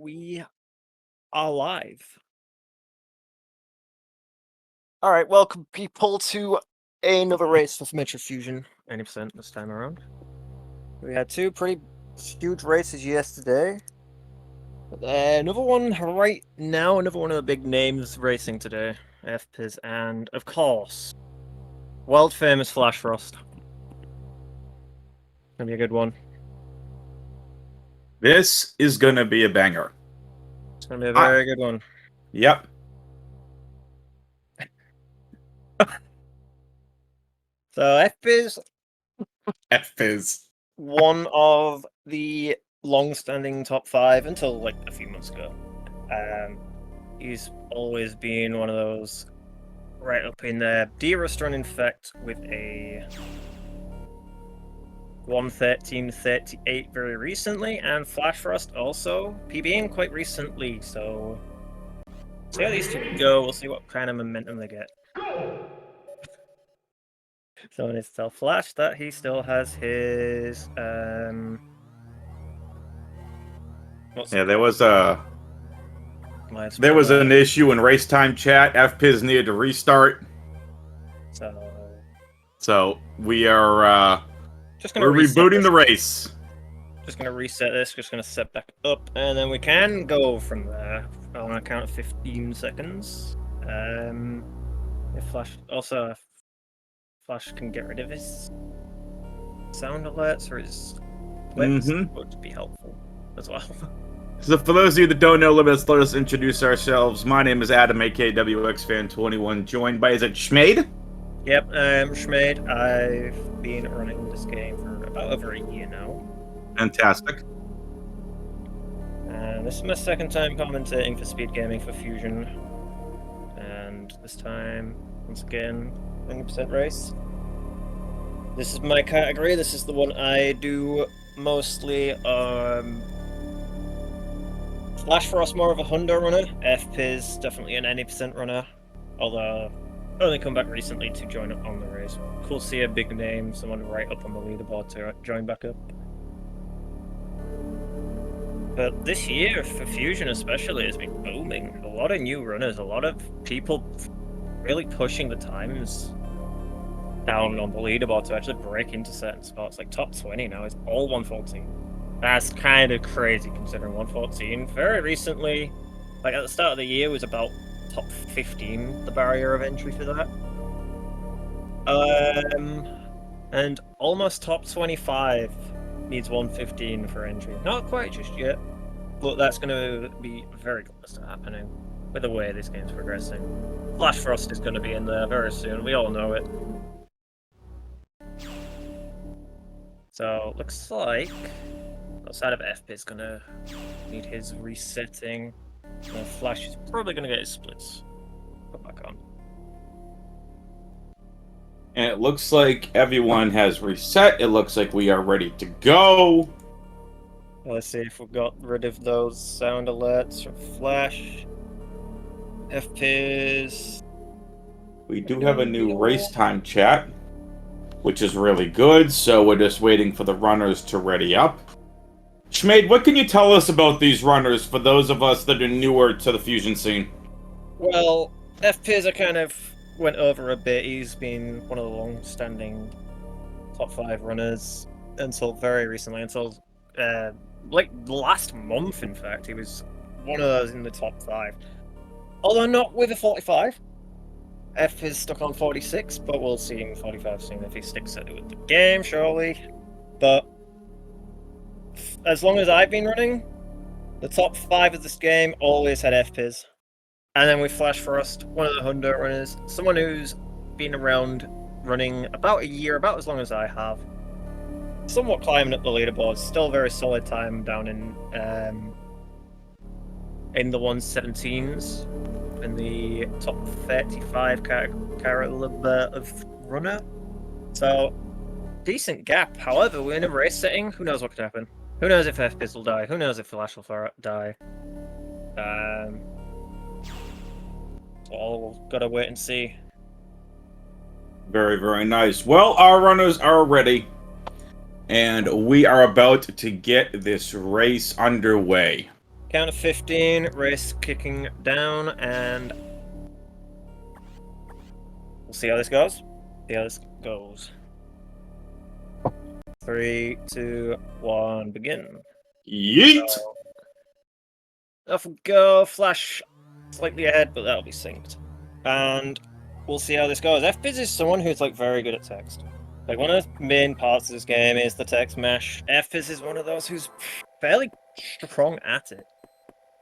we are live. All right, welcome people to another race for Metro Fusion. 90% this time around. We had two pretty huge races yesterday. Another one right now, another one of the big names racing today. Fpiz and, of course, world famous Flashfrost. Gonna be a good one. This is gonna be a banger. It's gonna be a very good one. Yep. So Fpiz, one of the long-standing top 5 until like a few months ago. He's always been one of those right up in there. Dearest run, in fact, with a 1:13:38 very recently, and Flashfrost also PBing quite recently. So see how these two go. We'll see what kind of momentum they get. So it's tell Flash that he still has his there was an issue in race time chat. Fpiz needed to restart. So we are we're rebooting the race. Just gonna reset this, just gonna set back up, and then we can go from there on a count of 15 seconds. If Flash Flash can get rid of his sound alerts or his clips, would be helpful as well. So for those of you that don't know, let us introduce ourselves. My name is Adam, aka WXFan21, joined by, is it Schmade? Yep, Schmade. I've been running this game for about over a year now. Fantastic. And this is my second time commentating for Speedgaming for Fusion. And this time, once again, 100% race. This is my category. This is the one I do mostly. Flashfrost more of a Honda runner. Fpiz definitely an 90% runner. Although I only come back recently to join up on the race. Cool to see a big name, someone right up on the leaderboard to join back up. But this year, for Fusion especially, has been booming. A lot of new runners, a lot of people really pushing the times down on the leaderboard to actually break into certain spots. Like top 20 now is all 114. That's kind of crazy considering 114 very recently, like at the start of the year, was about top 15, the barrier of entry for that. And almost top 25 needs 115 for entry. Not quite just yet, but that's going to be very close to happening with the way this game's progressing. Flashfrost is going to be in there very soon, we all know it. So, looks like outside of Fpiz gonna need his resetting. And Flash is probably gonna get his splits put back on. And it looks like everyone has reset. It looks like we are ready to go. Let's see if we got rid of those sound alerts from Flash. Fpiz. We do have a new race time chat, which is really good, so we're just waiting for the runners to ready up. Schmade, what can you tell us about these runners for those of us that are newer to the Fusion scene? Well, Fpiz I kind of went over a bit. He's been one of the long-standing top 5 runners until very recently, until like last month, in fact. He was one of those in the top 5. Although not with a 45. Fpiz stuck on 46, but we'll see in 45 soon if he sticks at it with the game, surely. But as long as I've been running, the top 5 of this game always had Fpiz. And then with Flashfrost, one of the Honda runners, someone who's been around running about a year, about as long as I have. Somewhat climbing up the leaderboard, still very solid time down in the 117s. In the top 35 caliber of runner. So, decent gap. However, we're in a race setting. Who knows what could happen? Who knows if Fpiz will die? Who knows if Flash will die? All gotta wait and see. Very, very nice. Well, our runners are ready. And we are about to get this race underway. Count of 15, race kicking down, and we'll see how this goes. See how this goes. 3, 2, 1, begin. Yeet! So, off we go. Flash slightly ahead, but that'll be synced. And we'll see how this goes. Fpiz is someone who's like very good at text. Like one of the main parts of this game is the text mesh. Fpiz is one of those who's fairly strong at it.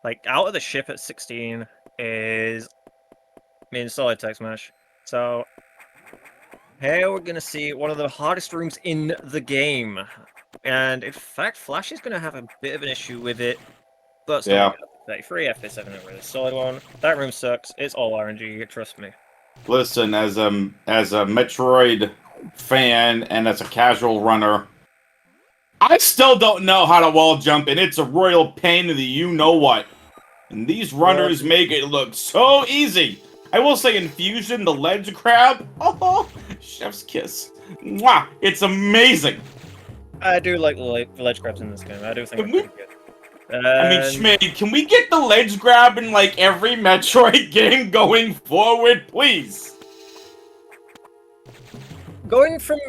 Like out of the ship at 16 is main solid text mesh. So here we're gonna see one of the hardest rooms in the game. And in fact, Flash is gonna have a bit of an issue with it. But Yeah. 33, Fpiz7 a really solid one. That room sucks. It's all RNG, trust me. Listen, as a Metroid fan and as a casual runner, I still don't know how to wall jump, and it's a royal pain in the you-know-what. And these runners make it look so easy. I will say in Fusion, the ledge grab, oh, chef's kiss. Mwah! It's amazing. I do like the ledge grabs in this game. I do think it's pretty good. I mean, Schmidt, can we get the ledge grab in, like, every Metroid game going forward, please? Going from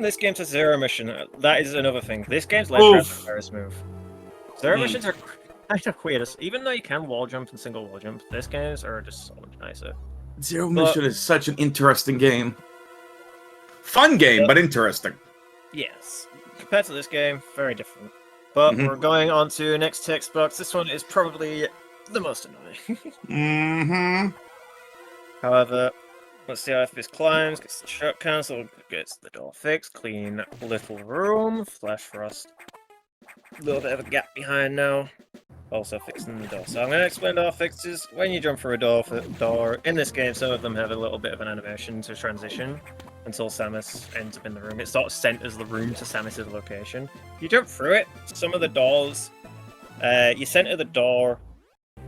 this game to Zero Mission, that is another thing. This game's ledge grabs are very smooth. Zero Missions are kind of weird. Even though you can wall jump and single wall jump, these games are just so much nicer. Zero Mission is such an interesting game. Fun game, but interesting. Yes. Compared to this game, very different. But we're going on to next text box. This one is probably the most annoying. However, let's see how Fpiz climbs, gets the shot cancel, gets the door fixed, clean little room, Flashfrost. A little bit of a gap behind now. Also fixing the door. So I'm going to explain door fixes. When you jump through a door in this game, some of them have a little bit of an animation to transition until Samus ends up in the room. It sort of centers the room to Samus's location. You jump through it, some of the doors, you center the door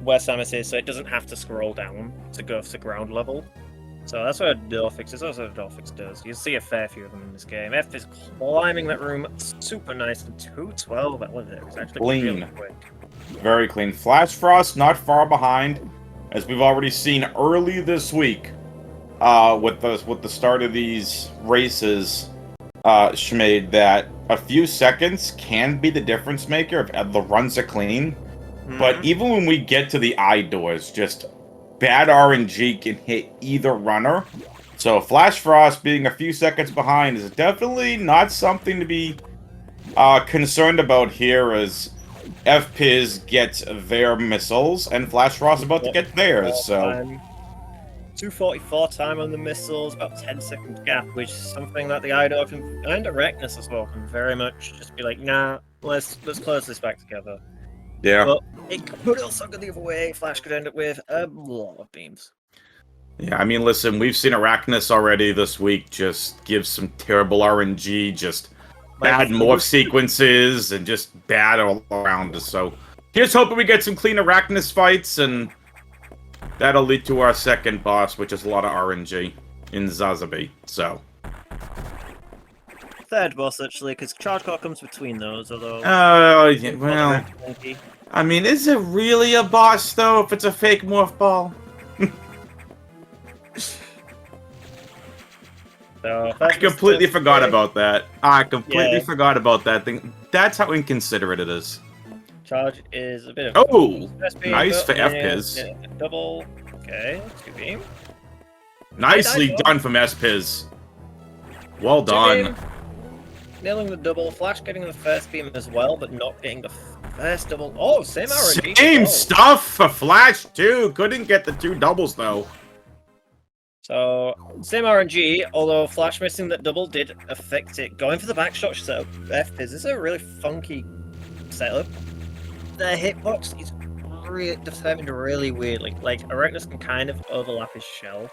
where Samus is, so it doesn't have to scroll down to go to ground level. So that's what a door fix is. That's what a door fix does. You'll see a fair few of them in this game. Fpiz climbing that room super nice, and 212 that was it. It was actually really quick. Very clean. Flashfrost not far behind, as we've already seen early this week. With the start of these races, Schmade, that a few seconds can be the difference maker if the runs are clean. But even when we get to the eye doors, just bad RNG can hit either runner. So Flashfrost being a few seconds behind is definitely not something to be concerned about here, as Fpiz gets their missiles and Flashfrost about to get theirs. So 244 time on the missiles, about 10-second gap, which is something that the idol can, and Erectus as well, can very much just be like, nah, let's close this back together. Yeah. But it could also go the other way. Flash could end up with a lot of beams. Yeah, I mean, listen, we've seen Arachnus already this week just give some terrible RNG, just bad morph sequences, and just bad all around us. So here's hoping we get some clean Arachnus fights, and that'll lead to our second boss, which is a lot of RNG in Zazabi. So third boss, actually, because Charge Core comes between those, although... yeah, well... I mean, is it really a boss, though, if it's a fake morph ball? So, I completely forgot about that. I completely forgot about that thing. That's how inconsiderate it is. Charge is a bit of... Oh! Nice for Fpiz. Double. Okay, two beam. Nicely done from Fpiz. Well done. Nailing the double. Flash getting the first beam as well, but not getting the first double. Oh, same RNG. Same stuff for Flash, too. Couldn't get the two doubles, though. So, same RNG, although Flash missing that double did affect it. Going for the backshot setup, Fpiz is a really funky setup. The hitbox is determined really weirdly. Like, Erectus can kind of overlap his shell.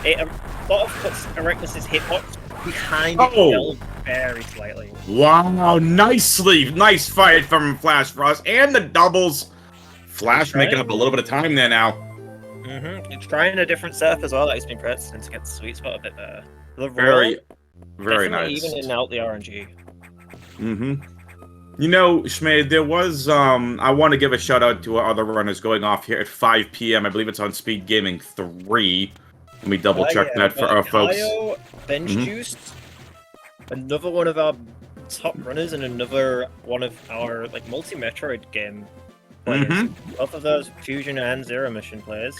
It sort of puts Erectus' hitbox behind his shell very slightly. Wow, nice fight from Flashfrost, and the doubles. Flash making up a little bit of time there now. It's trying a different setup as well that he's been pressing to get the sweet spot a bit better. The very nice. Evening out the RNG. You know, Schmade, there was, I want to give a shout out to our other runners going off here at 5 p.m. I believe it's on Speedgaming 3. Let me double check Yeah, that for our folks. Io, Bench Mhm. Juice, another one of our top runners, and another one of our like multi-Metroid game players. Both of those Fusion and Zero Mission players.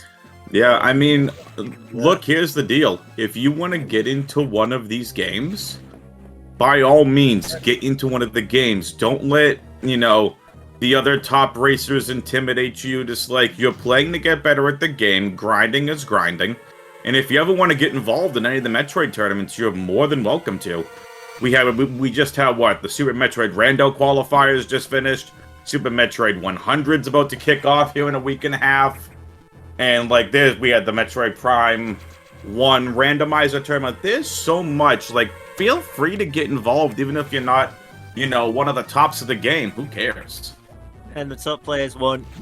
Yeah, I mean, look, here's the deal. If you want to get into one of these games, by all means, get into one of the games. Don't let, you know, the other top racers intimidate you. Just like, you're playing to get better at the game. Grinding is grinding. And if you ever want to get involved in any of the Metroid tournaments, you're more than welcome to. We just had, what, the Super Metroid Rando qualifiers just finished. Super Metroid 100's about to kick off here in a week and a half. And, like, we had the Metroid Prime 1 randomizer tournament. There's so much, like, feel free to get involved, even if you're not, you know, one of the tops of the game. Who cares? And the top players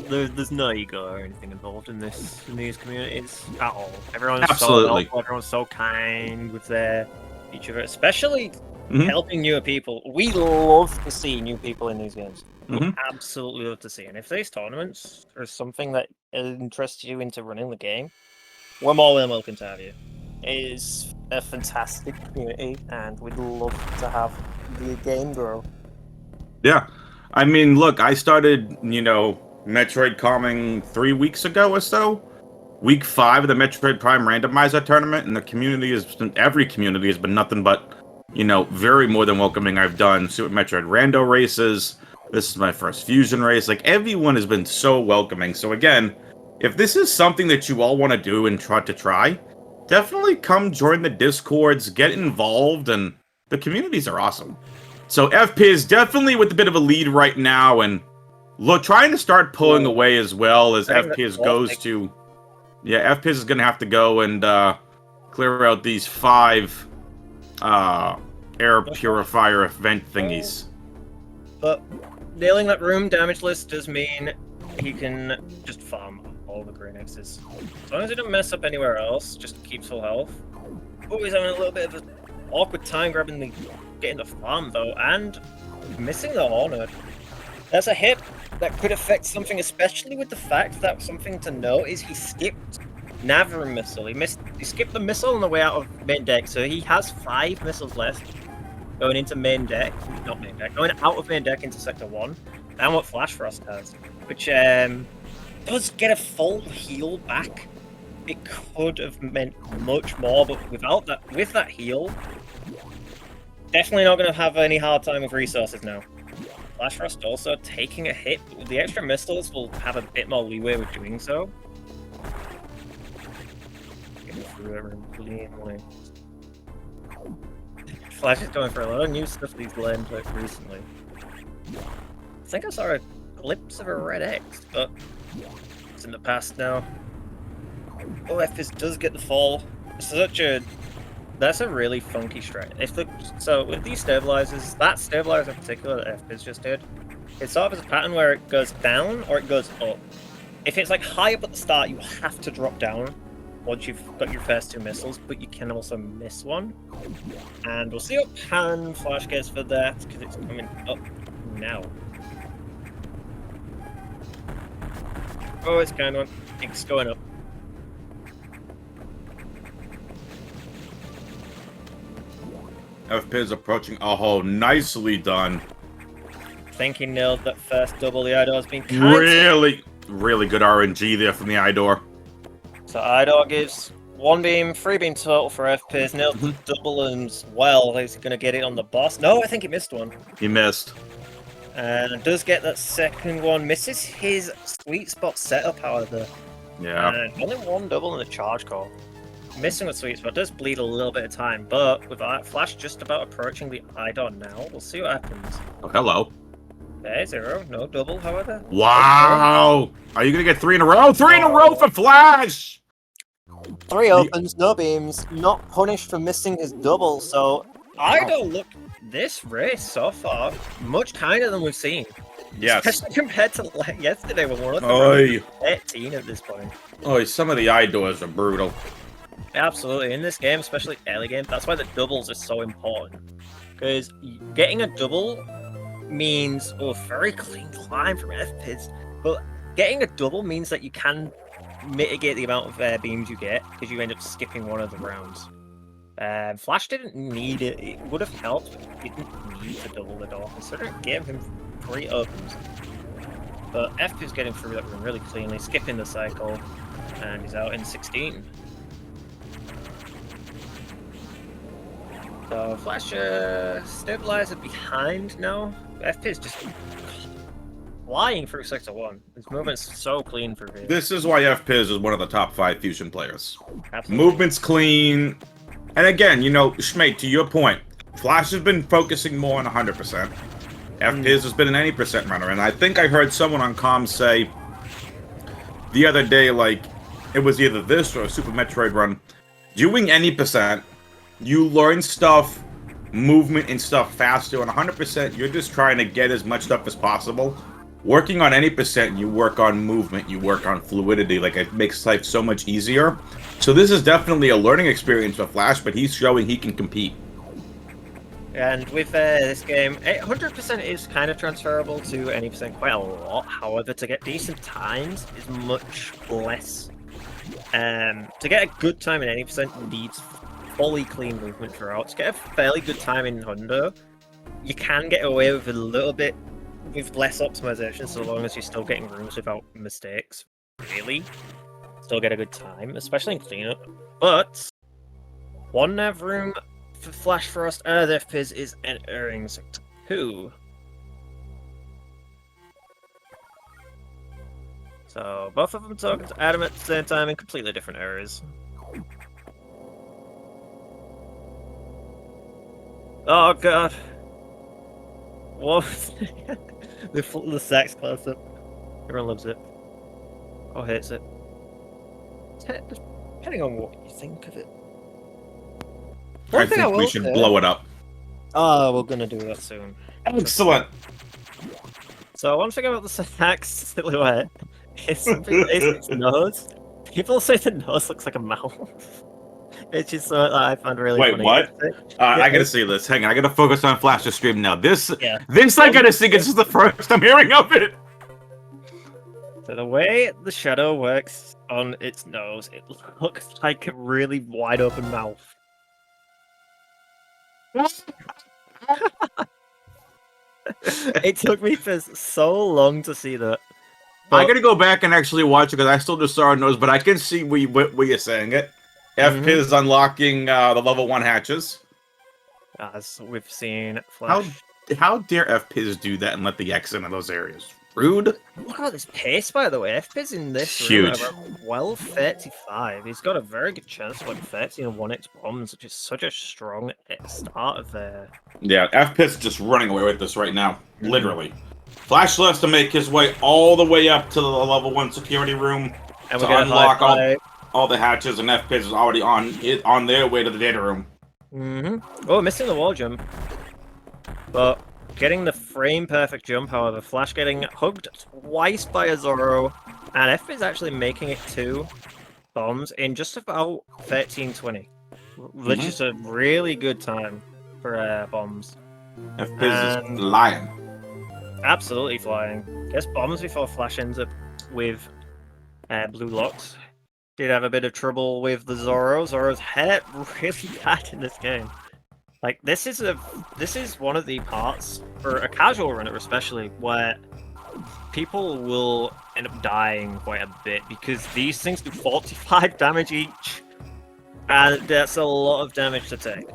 there's no ego or anything involved in these communities at all. Everyone's Absolutely. so helpful, everyone's so kind with each other, especially Mhm. helping newer people. We love to see new people in these games. Mhm. Absolutely love to see. And if these tournaments are something that interests you into running the game, we're more than welcome to have you. It is a fantastic community, and we'd love to have the game grow. Yeah. I mean, look, I started, you know, Metroid calming 3 weeks ago or so. Week 5 of the Metroid Prime randomizer tournament, and every community has been nothing but, you know, very more than welcoming. I've done Super Metroid Rando races. This is my first Fusion race. Like, everyone has been so welcoming. So again, if this is something that you all want to do and try, definitely come join the Discords, get involved, and the communities are awesome. So Fpiz definitely with a bit of a lead right now, and trying to start pulling away as well as Fpiz goes to... Yeah, Fpiz is going to have to go and clear out these 5 air purifier event thingies. But nailing that room damage list does mean he can just farm all the green X's. As long as he doesn't mess up anywhere else, just keeps full health. Oh, he's having a little bit of an awkward time getting the farm though, and missing the Hornet. That's a hit that could affect something, especially with the fact that something to note is he skipped Navram missile. He skipped the missile on the way out of main deck, so he has 5 missiles left going into main deck, not main deck, going out of main deck into sector 1, and what Flashfrost has, which does get a full heal back. It could have meant much more, but with that heal, definitely not going to have any hard time with resources now. Flashfrost also taking a hit, but with the extra missiles will have a bit more leeway with doing so. Getting through everyone cleanly. Flash is going for a lot of new stuff he's learned recently. I think I saw a glimpse of a red X, but it's in the past now. Oh, Fpiz does get the fall. That's a really funky strat. So with these stabilizers, that stabilizer in particular that Fpiz just did, it's sort of as a pattern where it goes down or it goes up. If it's like high up at the start, you have to drop down once you've got your first 2 missiles, but you can also miss one. And we'll see what Pan Flash gets for that, because it's coming up now. Oh, it's kind of one. It's going up. Fpiz approaching. Oh, nicely done. I think he nailed that first double. The Idor's been Really good RNG there from the Idor. So Idor gives 1 beam, 3 beam total for Fpiz. Nailed the double as well. He's going to get it on the boss. No, I think he missed one. He missed. And does get that second one. Misses his sweet spot setup, however. Yeah. And only 1 double in the charge call. Missing the sweet spot does bleed a little bit of time, but with Flash just about approaching the Idor now, we'll see what happens. Oh, hello. Okay, 0. No double, however. Wow! Are you going to get 3 in a row? 3 in a row for Flash! 3 opens, no beams, not punished for missing his double, so Idor this race so far, much kinder than we've seen. Yes. Especially compared to yesterday when we're Oy. 13 at this point. Oh, some of the Idors are brutal. Absolutely. In this game, especially early game, that's why the doubles are so important. Because getting a double means very clean climb from Fpiz, but getting a double means that you can mitigate the amount of beams you get because you end up skipping one of the rounds. Flash didn't need it. It would have helped, but he didn't need to double the door, considering it gave him 3 opens. But Fpiz getting through that room really cleanly, skipping the cycle, and he's out in 16. So Flash stabilizer behind now. Fpiz just flying through Sector 1. His movement's so clean for him. This is why Fpiz is one of the top 5 Fusion players. Absolutely. Movement's clean. And again, you know, Schmate, to your point, Flash has been focusing more on 100%. Fpiz has been an 80% runner, and I think I heard someone on comms say the other day, like, it was either this or a Super Metroid run. Doing any percent, you learn stuff, movement and stuff faster. On 100%, you're just trying to get as much stuff as possible. Working on any percent, you work on movement, you work on fluidity. Like, it makes life so much easier. So this is definitely a learning experience for Flash, but he's showing he can compete. And with this game, 100% is kind of transferable to any percent quite a lot. However, to get decent times is much less. To get a good time in any percent needs fully clean movement throughout. To get a fairly good time in Hundo, you can get away with a little bit with less optimization, so long as you're still getting rooms without mistakes. Really, still get a good time, especially in cleanup. But one nav room for Flashfrost and Fpiz is entering Sector 2. So both of them talking to Adam at the same time in completely different areas. Oh god. What? the sax close up. Everyone loves it. Or hates it. Depending on what you think of it. I think we should blow it up. Oh, we're gonna do that soon. Excellent. So one thing about the sax silhouette is its nose. People say the nose looks like a mouth. It's just something that I find really funny. Wait, what? I gotta see this. Hang on, I gotta focus on Flash's stream now. This I gotta see. This is the first I'm hearing of it. So the way the shadow works on its nose, it looks like a really wide open mouth. It took me for so long to see that. I gotta go back and actually watch it because I still just saw a nose, but I can see where you're saying it. Fpiz unlocking the level 1 hatches. As we've seen, Flash. How dare Fpiz do that and let the X into those areas? Rude. Look at this pace, by the way. Fpiz in this huge. Room, 12:35. He's got a very good chance of like 13 and 1x bombs, which is such a strong start of there. Yeah, Fpiz just running away with this right now, literally. Flash has to make his way all the way up to the level 1 security room and to unlock all the hatches, and Fpiz is already on their way to the data room. Oh, missing the wall jump. But getting the frame perfect jump, however, Flash getting hugged twice by a Zoro, and Fpiz actually making it 2 bombs in just about 13:20, which is a really good time for bombs. Fpiz is flying. Absolutely flying. Gets bombs before Flash ends up with blue locks. Did have a bit of trouble with the Zoro. Zoro's hurt really bad in this game. Like, this is one of the parts, for a casual runner especially, where people will end up dying quite a bit, because these things do 45 damage each, and that's a lot of damage to take.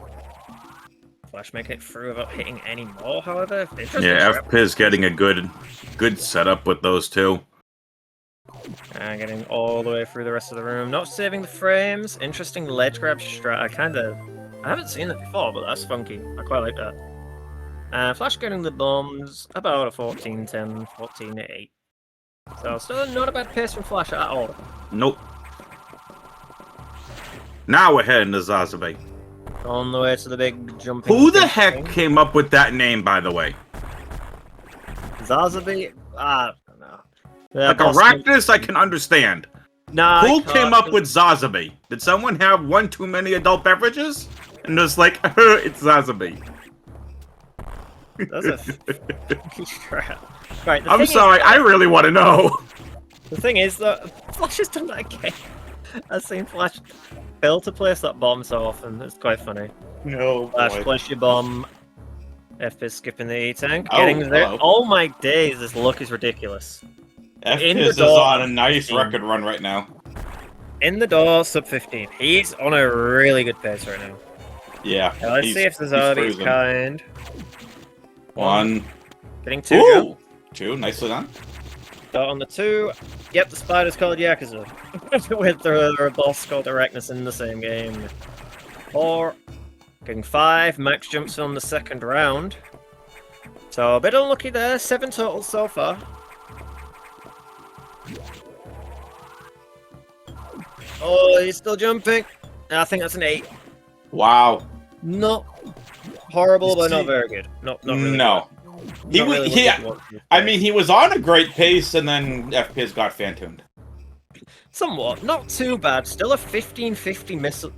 Flash make it through without hitting any more, however. Yeah, Fpiz getting a good setup with those two. And getting all the way through the rest of the room. Not saving the frames. Interesting ledge grab strat. I haven't seen that before, but that's funky. I quite like that. Flash getting the bombs about a 14-10, 14-8. So still not a bad pace from Flash at all. Nope. Now we're heading to Zazabe. On the way to the big jumping. Who the heck came up with that name, by the way? Zazabe? I don't know. Like Arachnus, I can understand. Nah, Who came up with Zazabe? Did someone have one too many adult beverages? And just like, it's Zazabe. That's a crap. Right, I'm sorry, I really want to know. The thing is that Flash has done that again. I've seen Flash fail to place that bomb so often. It's quite funny. No, Flash, boy. place your bomb. Fpiz skipping the E-tank. Oh, Getting there. hello. Oh my days, this luck is ridiculous. In the Fpiz is door, on a nice 15. record run right now. In the door, sub 15. He's on a really good pace right now. Yeah. Now, let's see if the Zarby's cruising. kind. One. Getting 2 Ooh! jump. 2, nicely done. Dot on the 2. Yep, the spider's called Yakuza. With the boss called Arachnus in the same game. 4. Getting 5. Max jumps on the second round. So a bit unlucky there. 7 total so far. Oh, he's still jumping. I think that's an 8. Wow. Not horrible, but not very good. Not really No. good. He Not was, really he, what you want from this I guy. mean, he was on a great pace, and then Fpiz got fan-tuned. Somewhat. Not too bad. Still a 1550 missile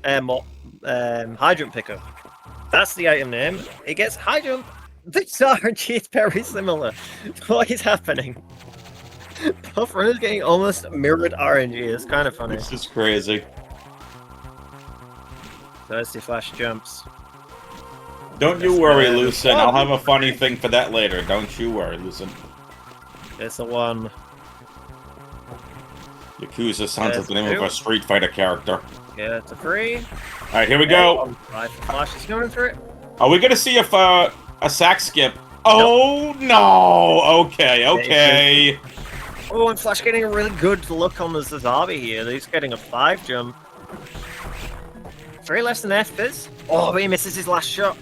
high jump pickup. That's the item name. It gets high jump. This RNG is very similar. What is happening? Both runners getting almost mirrored RNG. It's kind of funny. This is crazy. Thirsty Flash jumps. Don't you worry, Lucen. I'll have a funny thing for that later. Don't you worry, Lucen. It's a 1. Yakuza sounds like the name of a Street Fighter character. Yeah, it's a 3. Alright, here we go. Flash is going for it. Are we gonna see if a sack skip? Oh no! Okay. Oh, and Flash getting a really good look on the Zazabi here. He's getting a 5 jump. 3 less than Fpiz. Oh, but he misses his last shot.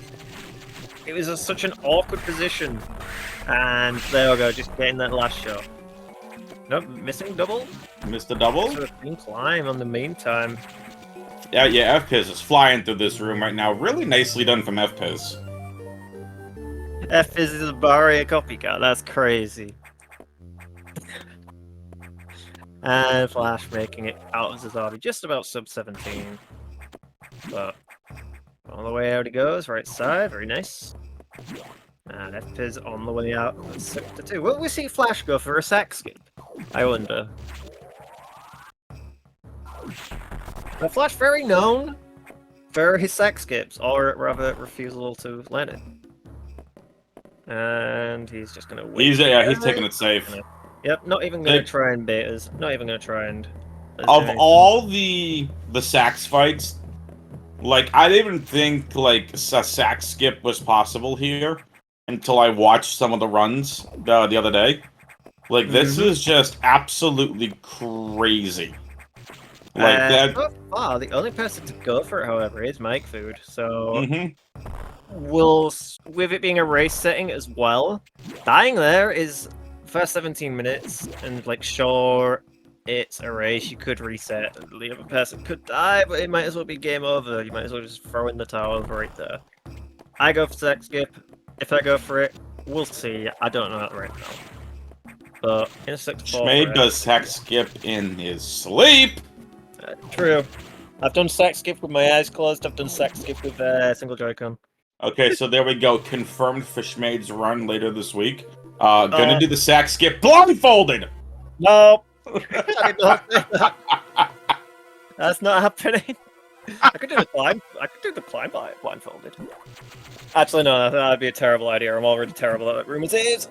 It was such an awkward position. And there we go, just getting that last shot. Nope, missing double. Missed the double? Sort of clean climb on the meantime. Yeah, Fpiz is flying through this room right now. Really nicely done from Fpiz. Fpiz is a barrier copycat, that's crazy. And Flash making it out of Zazabi, just about sub 17. But all the way out he goes, right side, very nice. And Fpiz on the way out, 6-2. Will we see Flash go for a sack skip? I wonder. The Flash very known for his sack skips, or rather refusal to land it. And he's just gonna wait. He's taking it safe. Yep, not even gonna try and bait us. Not even gonna try and. Of all the sax fights, like I didn't even think like a sack skip was possible here until I watched some of the runs the other day. Like this is just absolutely crazy. Like that. So far, the only person to go for it, however, is Mike Food. So Mm-hmm. with it being a race setting as well, dying there is first 17 minutes, and like sure, it's a race. You could reset. The other person could die, but it might as well be game over. You might as well just throw in the towel right there. I go for sack skip. If I go for it, we'll see. I don't know that right now. But in a 6-4. Schmade does sack skip in his sleep. True. I've done sack skip with my eyes closed. I've done sack skip with single Joy-Con. Okay, so there we go. Confirmed for Schmade's run later this week. Gonna do the sack skip blindfolded. No. I did not say that. That's not happening. I could do the climb. I could do the climb blindfolded. Actually, no. That'd be a terrible idea. I'm already terrible at that room as it is.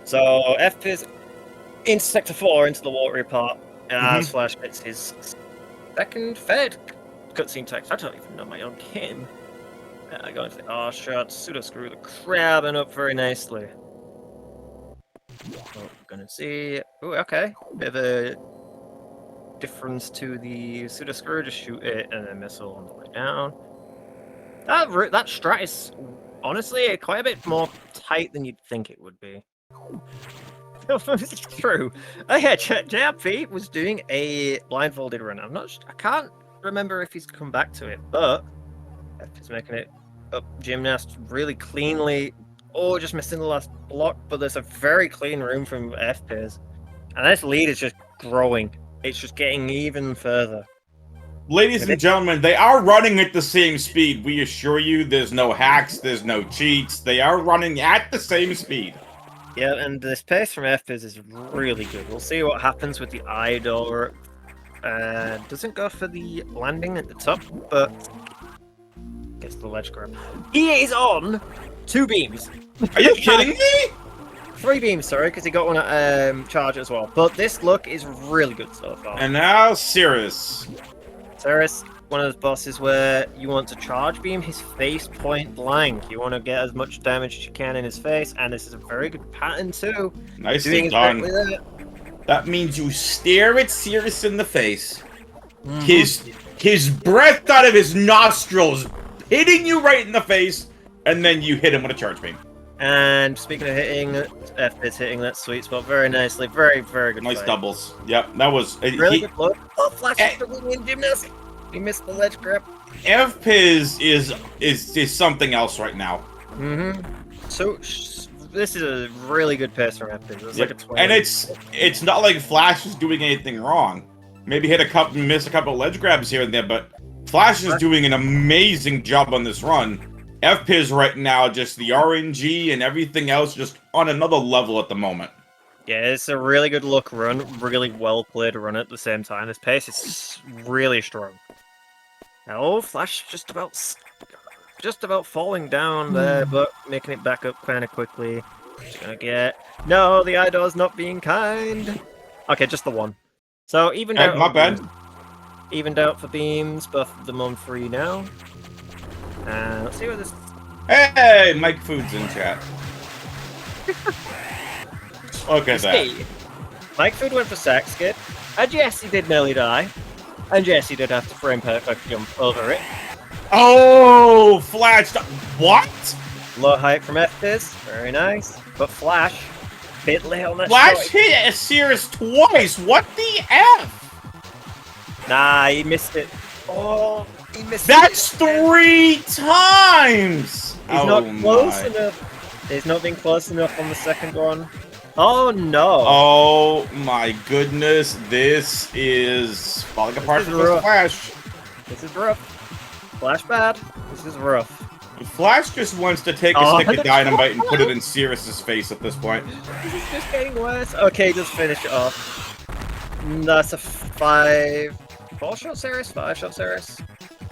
So Fpiz into sector 4 into the watery part. As Flash gets his second Fed cutscene text. I don't even know my own game. Going to the R shot, pseudo screw the crabbing up very nicely. We're gonna see. Ooh, okay. Bit of a difference to the pseudo screw. Just shoot it and then missile on the way down. That strat is honestly quite a bit more tight than you'd think it would be. It's true. Oh yeah, JRP was doing a blindfolded run. I can't remember if he's come back to it, but he's making it up gymnast really cleanly. Oh, just missing the last block, but there's a very clean room from Fpiz. And this lead is just growing. It's just getting even further. Ladies and gentlemen, they are running at the same speed. We assure you, there's no hacks, there's no cheats. They are running at the same speed. Yeah, and this pace from Fpiz is really good. We'll see what happens with the eye door. Doesn't go for the landing at the top, but gets the ledge grab. He is on 2 beams. Are you kidding me? 3 beams, sorry, because he got one at charge as well. But this look is really good so far. And now, Cirrus. Cirrus, one of those bosses where you want to charge beam his face point blank. You want to get as much damage as you can in his face, and this is a very good pattern too. Nicely done. That means you stare at Cirrus in the face. His breath out of his nostrils, hitting you right in the face, and then you hit him with a charge beam. And speaking of hitting, Fpiz hitting that sweet spot very nicely. Very, very good. Nice fight. Doubles. Yep, that was really good look. Oh, Flash is doing in gymnast. He missed the ledge grab. Fpiz is something else right now. So this is a really good pace from Fpiz. It's like a 20. And it's not like Flash is doing anything wrong. Maybe miss a couple of ledge grabs here and there, but Flash is doing an amazing job on this run. Fpiz right now, just the RNG and everything else, just on another level at the moment. Yeah, it's a really good look run, really well played run at the same time. This pace is really strong. Oh, Flash just about falling down there, but making it back up kind of quickly. Just gonna get no, the eye door's not being kind. Okay, just the one. So evened out. Not bad. Evened out for beams, both of them on 3 now. Let's see what this. Hey, Mike Food's in chat. Look at that. Mike Food went for sack skip, and yes, he did nearly die. And yes, he did have to frame perfect jump over it. Oh, Flash! What? Low height from Fpiz, very nice. But Flash, bit late on that Flash shot. hit Cirrus twice. What the F? Nah, he missed it. Oh, he missed That's it. 3 times. He's not close enough. He's not been close enough on the second one. Oh no! Oh my goodness, this is falling apart for this Flash. This is rough. Flash bad. This is rough. Flash just wants to take a stick of dynamite and put it in Cirrus's face at this point. This is just getting worse. Okay, just finish it off. That's a 4-shot Cirrus, 5-shot Cirrus.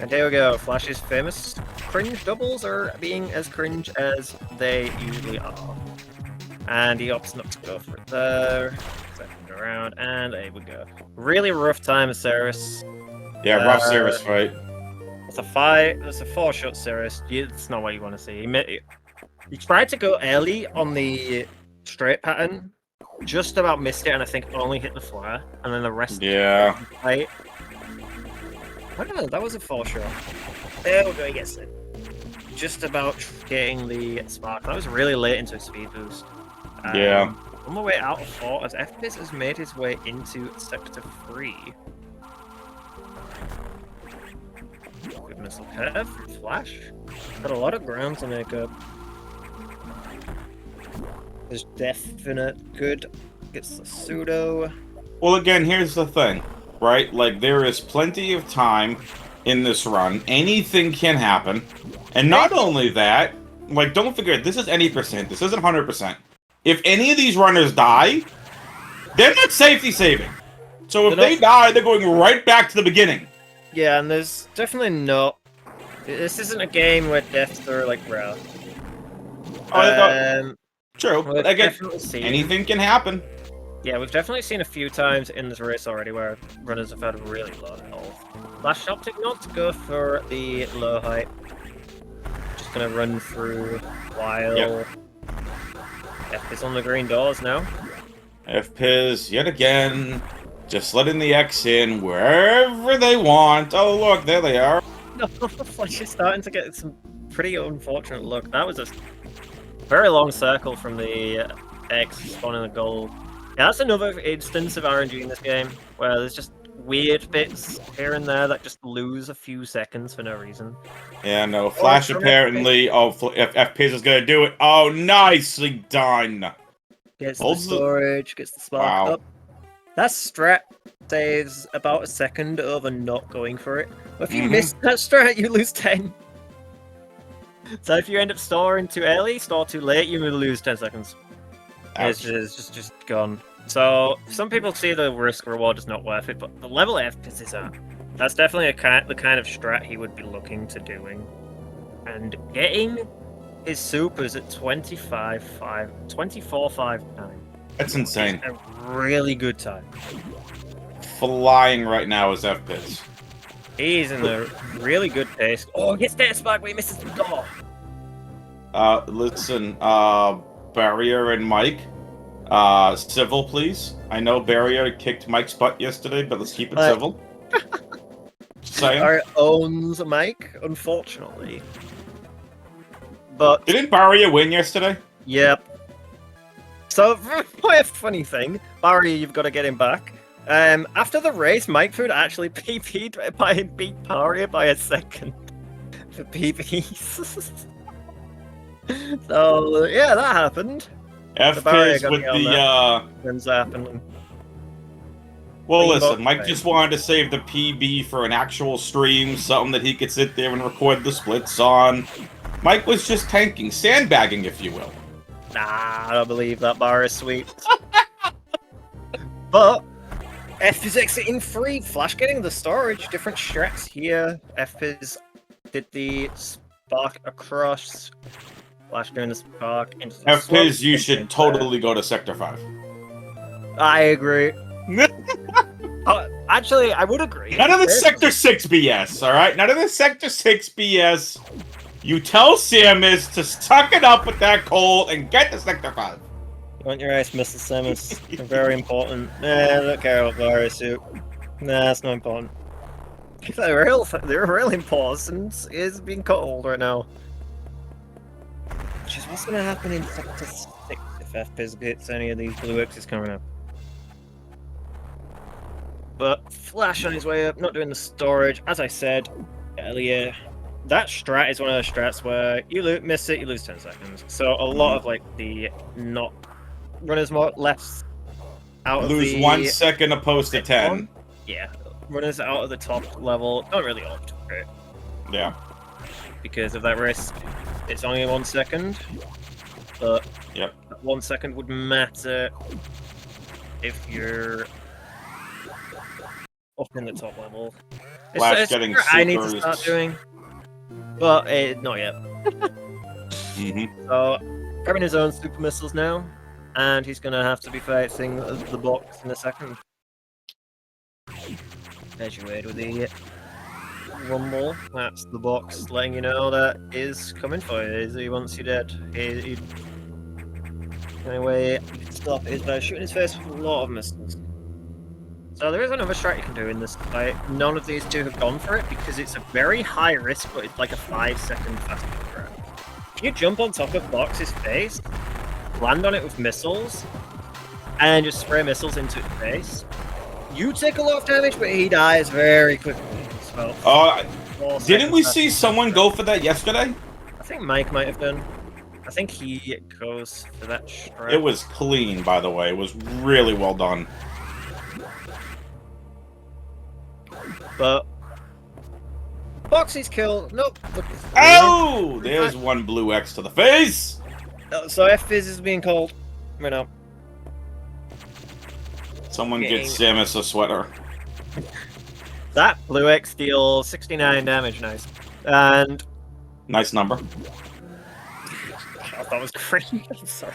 And here we go. Flash's famous cringe doubles are being as cringe as they usually are. And he opts not to go for it there. Second around, and there we go. Really rough time of Cirrus. Yeah, rough Cirrus fight. That's a 4-shot Cirrus. It's not what you want to see. He tried to go early on the straight pattern, just about missed it, and I think only hit the flare, and then the rest. Yeah. Right. I don't know. That was a 4-shot. There we go. He gets it. Just about getting the spark. That was really late into a speed boost. Yeah. On the way out of 4, as Fpiz has made his way into Sector 3. Good missile curve from Flash. Got a lot of ground to make up. There's definite good. Gets the pseudo. Well, again, here's the thing, right? Like, there is plenty of time in this run. Anything can happen. And not only that, like, don't forget, this is any percent. This isn't 100%. If any of these runners die, they're not safety saving. So if they die, they're going right back to the beginning. Yeah, and there's definitely not. This isn't a game where deaths are like rare. True. But again, anything can happen. Yeah, we've definitely seen a few times in this race already where runners have had really low health. Flash opting not to go for the low height. Just gonna run through while. Yep. Fpiz on the green doors now. Fpiz, yet again, just letting the X in wherever they want. Oh, look, there they are. No, Flash is starting to get some pretty unfortunate luck. That was a very long circle from the X spawning the gold. Yeah, that's another instance of RNG in this game, where there's just weird bits here and there that just lose a few seconds for no reason. Yeah, no, Flash apparently... Oh, Fpiz is gonna do it. Oh, nicely done! Gets the storage, gets the spark up. That's strat saves about a second over not going for it. But if you miss that strat, you lose 10. So if you end up storing too early, store too late, you will lose 10 seconds. Ouch. It's just gone. So some people see the risk reward is not worth it, but the level Fpiz is at, that's definitely the kind of strat he would be looking to doing. And getting his supers at 24.59. That's insane. A really good time. Flying right now is Fpiz. He's in a really good pace. Oh, he gets that spark, but he misses the door. Listen, Barrier and Mike, civil, please. I know Barrier kicked Mike's butt yesterday, but let's keep it civil. Just saying. Barrier owns Mike, unfortunately. But Didn't Barrier win yesterday? yep. So, quite a funny thing, Barrier, you've got to get him back. After the race, Mike Food actually PP'd by beat Barrier by a second for PPs. So yeah, that happened. Fpiz with the Ends happening. Well, Clean listen, box Mike play. just wanted to save the PB for an actual stream, something that he could sit there and record the splits on. Mike was just tanking, sandbagging, if you will. Nah, I don't believe that bar is sweet. But Fpiz exiting free. Flash getting the storage. Different strats here. Fpiz did the spark across. Flash doing the spark. Into the Fpiz, slump, you should into totally go to Sector 5. I agree. Actually, I would agree. None of the Sector 6 BS, alright? None of the Sector 6 BS. You tell Samus to suck it up with that coal and get to Sector 5. You want your ice missile, Samus? They're very important. Nah, I don't care about virus suit. Nah, it's not important. The real important is being cold right now. Which is what's going to happen in Sector 6 if Fpiz gets any of these blue X's coming up. But Flash on his way up, not doing the storage. As I said earlier, that strat is one of those strats where you miss it, you lose 10 seconds. So a lot of like the not runners more left out Lose of the 1 second opposed to 10. Yeah, runners out of the top level don't really opt for it Yeah. because of that risk. It's only 1 second, but Yep. that 1 second would matter if you're up in the top level. Flash It's getting something I need to supers. start doing, but not yet. So, grabbing his own super missiles now, and he's gonna have to be fighting the box in a second. There's your word with the rumble. That's the box letting you know that is coming for you. He wants you dead. Anyway, you can stop it by shooting his face with a lot of missiles. So there is another strat you can do in this fight. None of these two have gone for it because it's a very high risk, but it's like a 5-second fast strat. If you jump on top of Box's face, land on it with missiles, and just spray missiles into its face, you take a lot of damage, but he dies very quickly. So, Didn't we see someone go for that yesterday? I think Mike might have done. I think he goes for that strat. It was clean, by the way. It was really well done. But Boxy's kill. Nope. Oh! There's one blue X to the face! So Fpiz is being called right now. Someone get Samus a sweater. That blue X deals 69 damage, nice. And Nice number. that was great. I'm sorry.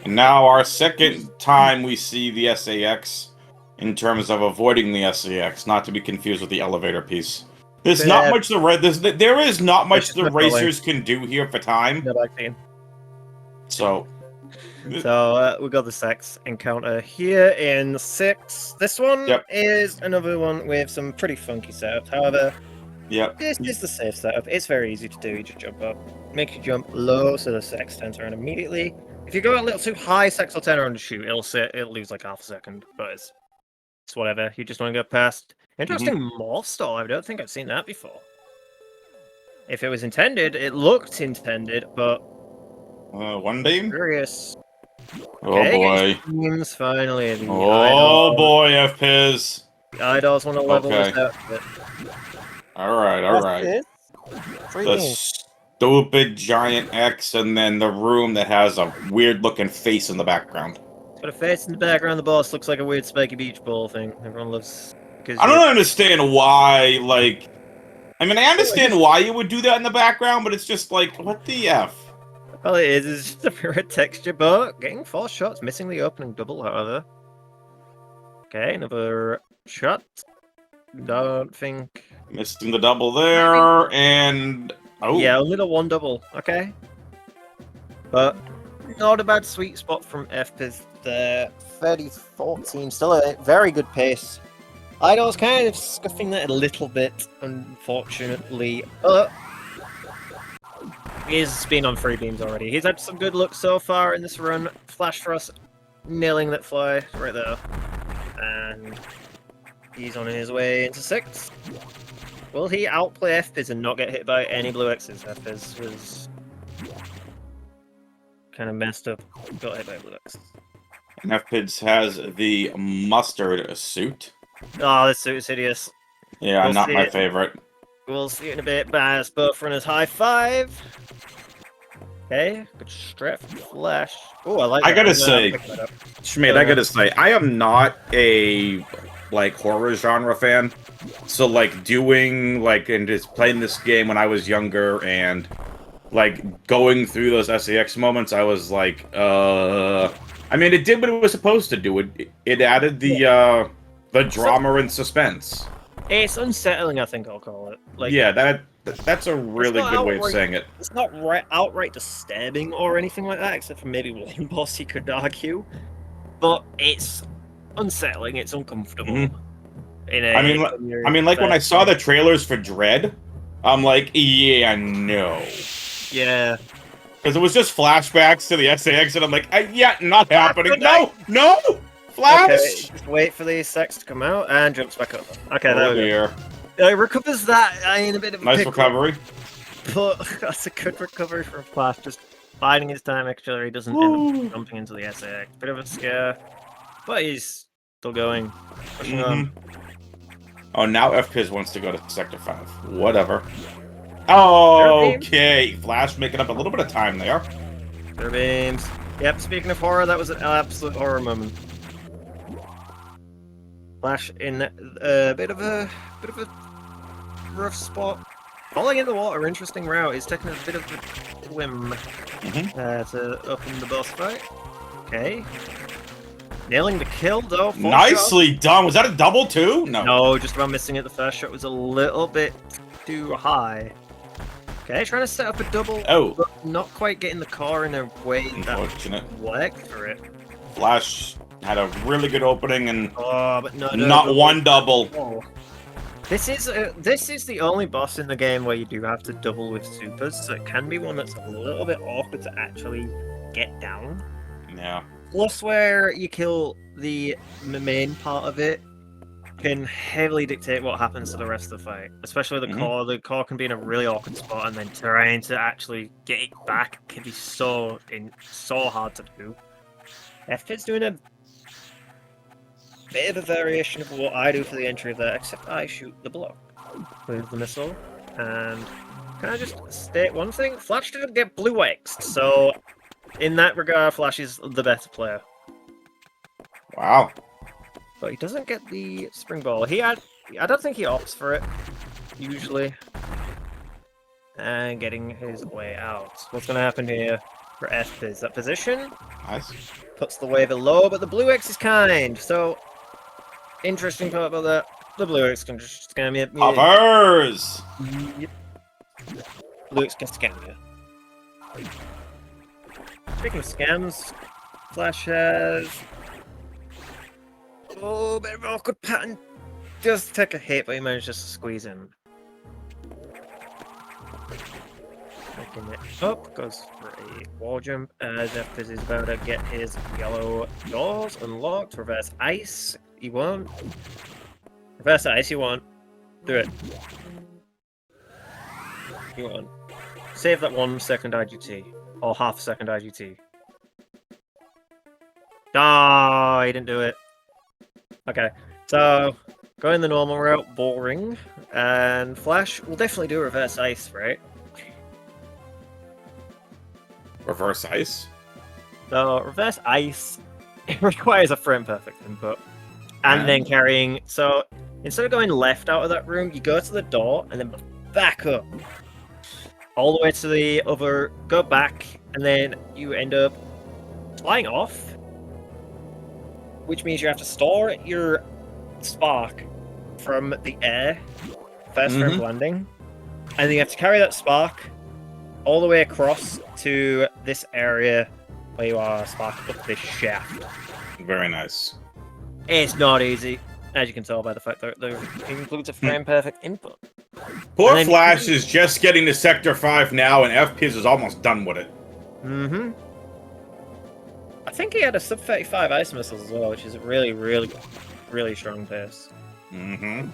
And now our second time we see the SAX in terms of avoiding the SAX, not to be confused with the elevator piece. There's not much there is not much the racers can do here for time. So we got the sex encounter here in 6. This one is another one with some pretty funky setups. However, this is the safe setup. It's very easy to do. You just jump up, make you jump low so the sex turns around immediately. If you go a little too high, sex will turn around and shoot. It'll lose like half a second, but it's whatever. You just want to go past. Interesting morph stall. I don't think I've seen that before. If it was intended, it looked intended, but one beam? Curious. Oh Okay, boy. Teams finally. The Oh boy, Fpiz. The idols want to level this Okay. out. But Alright. That's it. Three The games. stupid giant X and then the room that has a weird looking face in the background. It's got a face in the background. The boss looks like a weird spiky beach ball thing. Everyone loves. I don't understand why, like... I mean, I understand why you would do that in the background, but it's just like, what the F? All it is just a mirror texture, but getting 4 shots, missing the opening double, however. Okay, another shot. Don't think. Missing the double there, and... Oh. Yeah, only the 1 double. Okay. But not a bad sweet spot from Fpiz there. 30-14, still a very good pace. Idol's kind of scuffing that a little bit, unfortunately, but he's been on 3 beams already. He's had some good luck so far in this run. Flashfrost nailing that fly right there. And he's on his way into 6. Will he outplay Fpiz and not get hit by any blue X's? Fpiz was kind of messed up. Got hit by blue X's. And Fpiz has the mustard suit. Oh, this suit is hideous. Yeah, We'll not see my it. favorite. We'll see it in a bit, but as both runners high 5. Okay, good strap from Flash. Oh, I like that. I gotta I'm say, pick that up. Schmidt, I gotta say, I am not a like horror genre fan. So like doing like and just playing this game when I was younger and like going through those SAX moments, I was like, I mean, it did what it was supposed to do. It added the drama and suspense. It's unsettling, I think I'll call it. Like, Yeah, that's a really not good way of outright- saying it. it's not outright disturbing or anything like that, except for maybe one boss you could argue. But it's unsettling. It's uncomfortable. Mhm. I mean, like when I saw the trailers for Dread, I'm like, yeah, no. Yeah. Because it was just flashbacks to the SAX, and I'm like, yeah, not happening. Okay. No! Flash! Okay, just wait for the sex to come out and jumps back up. Okay, there Oh we go. dear. Recovers that in a bit of a Nice pickle, recovery. But that's a good recovery from Flash. Just biding his time, actually. He doesn't end up jumping into the SAX. Bit of a scare. But he's still going. Pushing on. Oh, now Fpiz wants to go to Sector 5. Whatever. Okay, Flash making up a little bit of time there. There beams. Yep, speaking of horror, that was an absolute horror moment. Flash in a bit of a rough spot. Falling in the water, interesting route. He's taking a bit of a swim to open the boss fight. Okay. Nailing the kill though. Nicely done. Was that a double too? No. No, just about missing it. The first shot was a little bit too high. Okay, trying to set up a double, but not quite getting the car in a way Unfortunate. that worked for it. Flash had a really good opening and But not one double. Oh. This is the only boss in the game where you do have to double with supers, so it can be one that's a little bit awkward to actually get down. Yeah. Plus, where you kill the main part of it can heavily dictate what happens to the rest of the fight, especially the core. The core can be in a really awkward spot, and then trying to actually get it back can be so hard to do. Fpiz doing a bit of a variation of what I do for the entry there, except I shoot the block with the missile. And can I just state one thing? Flash didn't get blue X'd, so in that regard, Flash is the better player. Wow. But he doesn't get the spring ball. I don't think he opts for it, usually. And getting his way out. What's going to happen here for Fpiz? That position Nice. puts the waiver low, but the blue X is kind. So, interesting part about that. The blue X can just scam you. Covers! Yep. Blue X can scam you. Speaking of scams, Flash has... Oh, bit of an awkward pattern. Just take a hit, but he managed just to squeeze in. Making it up, goes for a wall jump as Fpiz is about to get his yellow doors unlocked. Reverse ice, he won't. Reverse ice, he won't. Do it. You won't. Save that 1 second IGT. Or half a second IGT. Oh, he didn't do it. Okay, so going the normal route, boring, and Flash will definitely do reverse ice, right? Reverse ice? So reverse ice it requires a frame perfect input, and then carrying. So instead of going left out of that room, you go to the door and then back up, all the way to the other. Go back, and then you end up flying off, which means you have to store your spark from the air first from landing, and then you have to carry that spark all the way across to this area where you are sparked up this shaft. Very nice. It's not easy, as you can tell by the fact that it includes a frame perfect input. Poor Flash is just getting to Sector 5 now, and Fpiz is almost done with it. Mm-hmm. I think he had a sub 35 ice missiles as well, which is a really, really, really strong pace. Mm-hmm.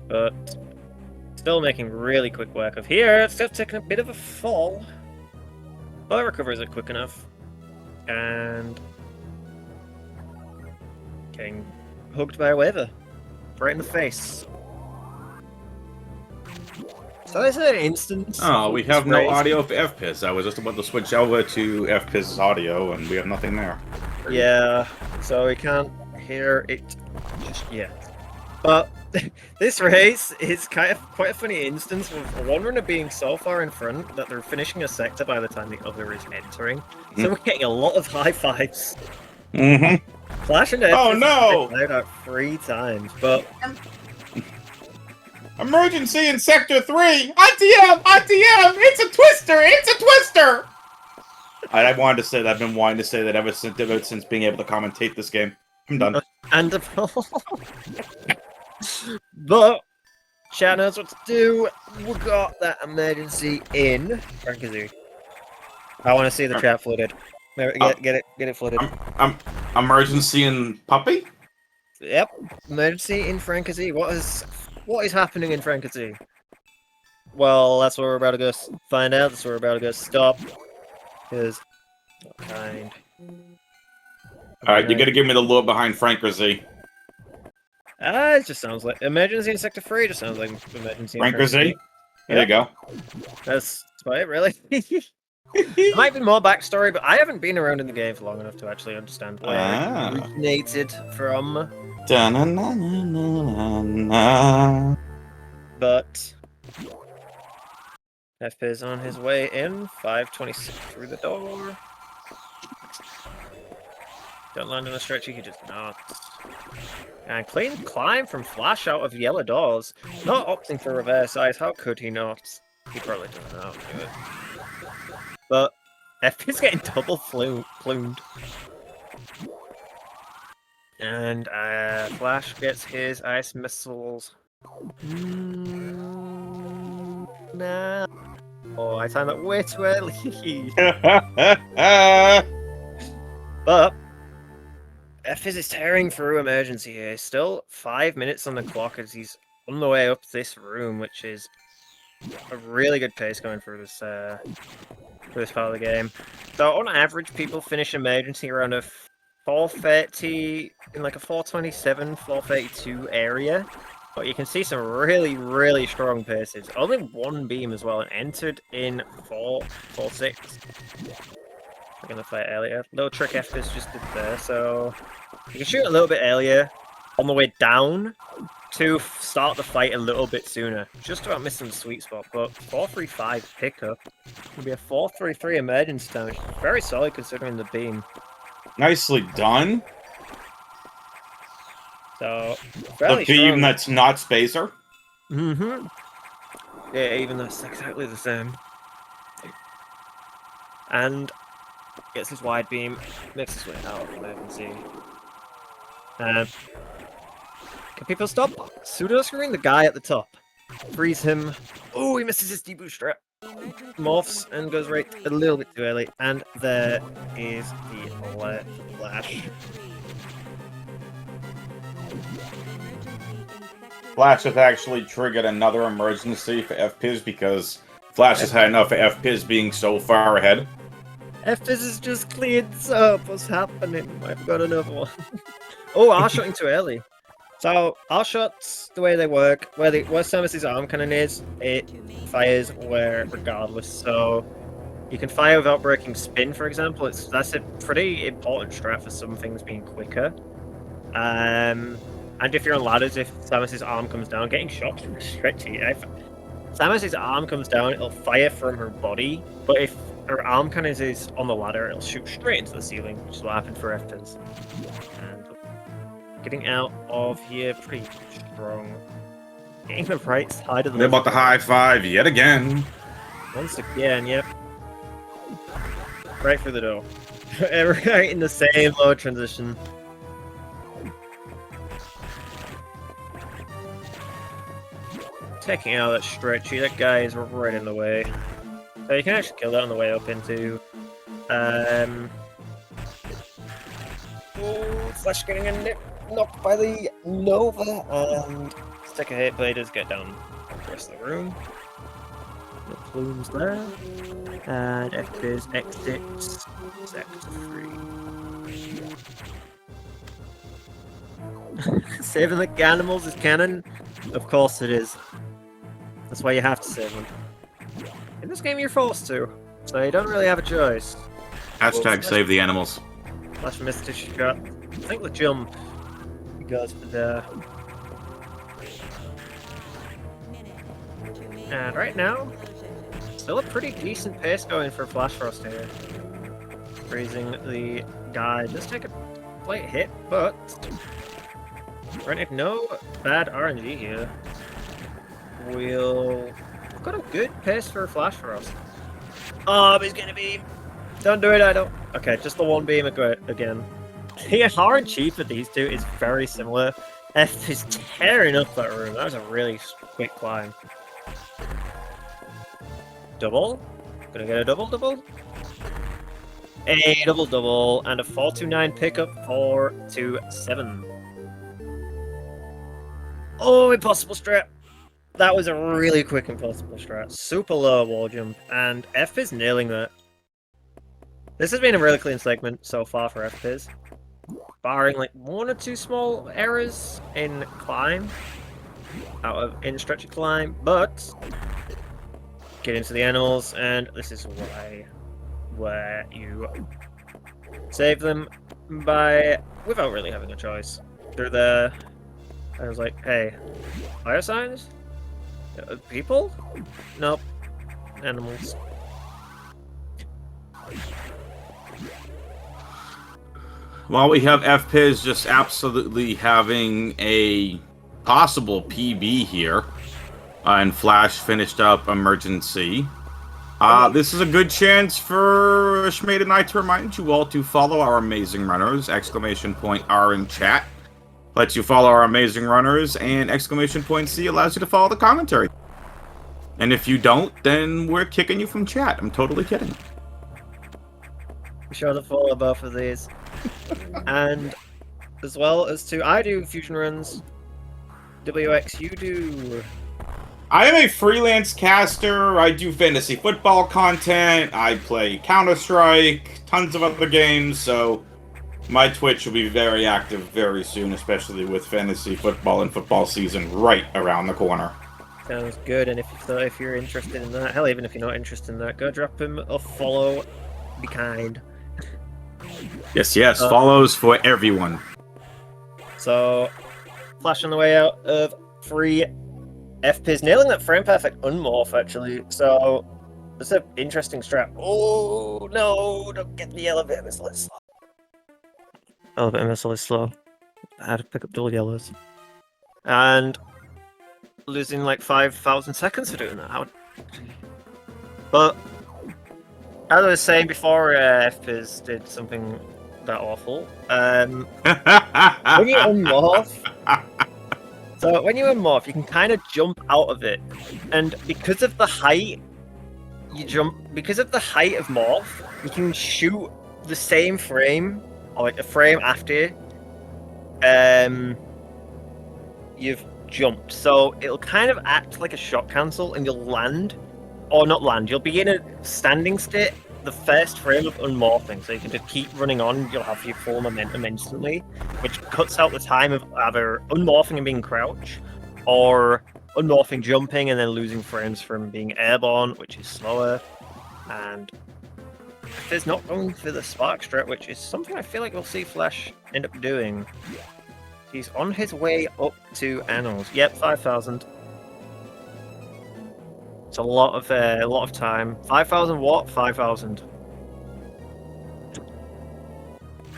But still making really quick work of here. It's still taking a bit of a fall. But recovers it quick enough. And getting hugged by a waiver. Right in the face. So is it an instance? Oh, we have no audio for Fpiz. I was just about to switch over to Fpiz's audio, and we have nothing there. Yeah, so we can't hear it just yet. But this race is quite a funny instance with one runner being so far in front that they're finishing a sector by the time the other is entering. So we're getting a lot of high fives. Mm-hmm. Flash and Oh no! Played out 3 times, but emergency in Sector 3! ITM! ITM! It's a twister! It's a twister! I wanted to say that. I've been wanting to say that ever since being able to commentate this game. I'm done. And but chat knows what to do. We got that emergency in Frankazoo. I want to see the chat flooded. Get it flooded. Emergency in Puppy? Yep, emergency in Frankazoo. What is happening in Frankazoo? Well, that's where we're about to go find out. That's where we're about to go stop. Because not kind. Alright, you gotta give me the lore behind Frankazoo. It just sounds like emergency in Sector 3. Just sounds like emergency in Frankazoo? There you go. That's about it, really. There might be more backstory, but I haven't been around in the game for long enough to actually understand where it originated from. But Fpiz on his way in, 526 through the door. Don't land on a stretch, he just not. And clean climb from Flash out of yellow doors. Not opting for reverse ice, how could he not? He probably doesn't know how to do it. But Fpiz getting double plumed. And Flash gets his ice missiles. No. Oh, I timed that way too early. But Fpiz is tearing through emergency here. Still 5 minutes on the clock as he's on the way up this room, which is a really good pace going through this part of the game. So on average, people finish emergency around a 430 in like a 427, 432 area. But you can see some really, really strong paces. Only one beam as well, and entered in 446. We're gonna fight earlier. Little trick Fpiz just did there, so you can shoot a little bit earlier on the way down to start the fight a little bit sooner. Just about missing the sweet spot, but 435 pickup will be a 433 emergency damage. Very solid considering the beam. Nicely done. So the beam that's not spacer. Mm-hmm. Yeah, even though it's exactly the same. And gets his wide beam, makes his way out of emergency. Can people stop pseudo-screwing the guy at the top? Freeze him. Oh, he misses his deboost strap. Morphs and goes right a little bit too early. And there is the Flash. Flash has actually triggered another emergency for Fpiz because Flash has had enough of Fpiz being so far ahead. Fpiz is just cleared this up. What's happening? I've got another one. Oh, R shotting too early. So R shots, the way they work, where Samus's arm cannon is, it fires where regardless. So you can fire without breaking spin, for example. That's a pretty important strat for some things being quicker. And if you're on ladders, if Samus's arm comes down, getting shot from stretchy. If Samus's arm comes down, it'll fire from her body, but if her arm cannon is on the ladder, it'll shoot straight into the ceiling, which is what happened for Fpiz. And getting out of here pretty strong. Getting the right side of the... They're about to high five yet again. Once again, yep. Right through the door. Right in the same low transition. Taking out that stretchy, that guy is right in the way. So you can actually kill that on the way up into... Oh, Flash getting a nip knocked by the Nova, and stick a hit, but he does get down the rest of the room. The plumes there. And Fpiz exits Sector 3. Saving the Ganimals is canon? Of course it is. That's why you have to save them. In this game you're forced to, so you don't really have a choice. Hashtag save the animals. Flash missed his shot. I think the jump goes for there. And right now, still a pretty decent pace going for Flashfrost here. Freezing the guy. Just take a slight hit, but granted, no bad RNG here. We've got a good pace for Flashfrost. Oh, he's gonna beam. Don't do it, I don't. Okay, just the one beam again. The RNG for these two is very similar. F is tearing up that room. That was a really quick climb. Double? Gonna get a double? A double, and a 429 pickup, 427. Oh, impossible strat. That was a really quick impossible strat. Super low wall jump, and Fpiz nailing that. This has been a really clean segment so far for Fpiz. Barring like one or two small errors in climb, in stretchy climb, but get into the animals, and this is where you save them without really having a choice. They're there. I was like, hey, fire signs? People? Nope. Animals. Well, we have Fpiz just absolutely having a possible PB here. And Flash finished up Emergency. This is a good chance for Schmade and I to remind you all to follow our amazing runners. ! R in chat lets you follow our amazing runners, and !C allows you to follow the commentary. And if you don't, then we're kicking you from chat. I'm totally kidding. Be sure to follow both of these. And as well as I do fusion runs. WX, you do. I am a freelance caster. I do fantasy football content. I play Counter-Strike, tons of other games, so my Twitch will be very active very soon, especially with fantasy football and football season right around the corner. Sounds good, and if you're interested in that, hell, even if you're not interested in that, go drop him a follow. Be kind. Yes, follows for everyone. So, Flash on the way out of free. Fpiz nailing that frame perfect unmorph, actually. So, it's an interesting strat. Oh, no, don't get the elevator missile, it's slow. Elevator missile is slow. I had to pick up dual yellows. And losing like 5,000 seconds for doing that. But as I was saying before, Fpiz did something that awful. When you unmorph, so when you unmorph, you can kind of jump out of it, and because of the height, because of the height of morph, you can shoot the same frame, or like the frame after you've jumped. So it'll kind of act like a shot cancel, and you'll land, or not land. You'll be in a standing state, the first frame of unmorphing, so you can just keep running on. You'll have your full momentum instantly, which cuts out the time of either unmorphing and being crouch, or unmorphing jumping and then losing frames from being airborne, which is slower. And Fpiz not going for the spark strat, which is something I feel like we'll see Flash end up doing. He's on his way up to Annals. Yep, 5,000. It's a lot of time. 5,000 watt, 5,000.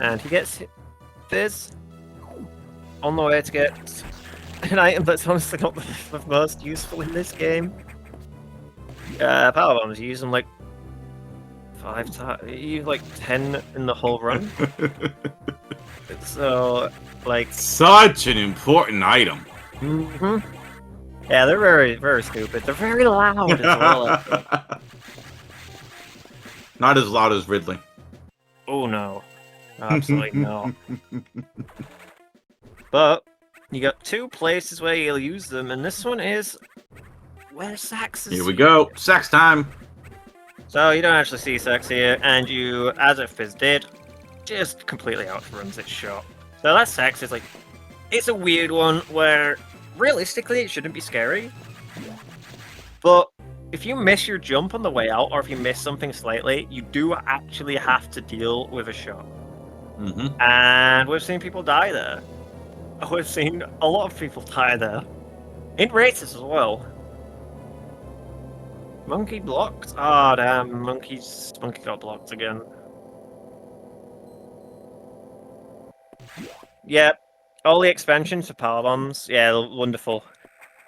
And he gets Fpiz on the way to get an item that's honestly not the most useful in this game. Power bombs, you use them like 5 times. You use like 10 in the whole run. So, like, such an important item. Yeah, they're very, very stupid. They're very loud as well. Not as loud as Ridley. Oh no, absolutely no. But you got 2 places where you'll use them, and this one is where Sax is. Here we go, Sax time. So you don't actually see Sax here, and you, as Fpiz did, just completely outruns its shot. So that Sax is like, it's a weird one where realistically it shouldn't be scary, but if you miss your jump on the way out, or if you miss something slightly, you do actually have to deal with a shot. And we've seen people die there. We've seen a lot of people die there. In races as well. Monkey blocked? Oh damn, Monkey got blocked again. Yep. All the expansions for power bombs. Yeah, wonderful.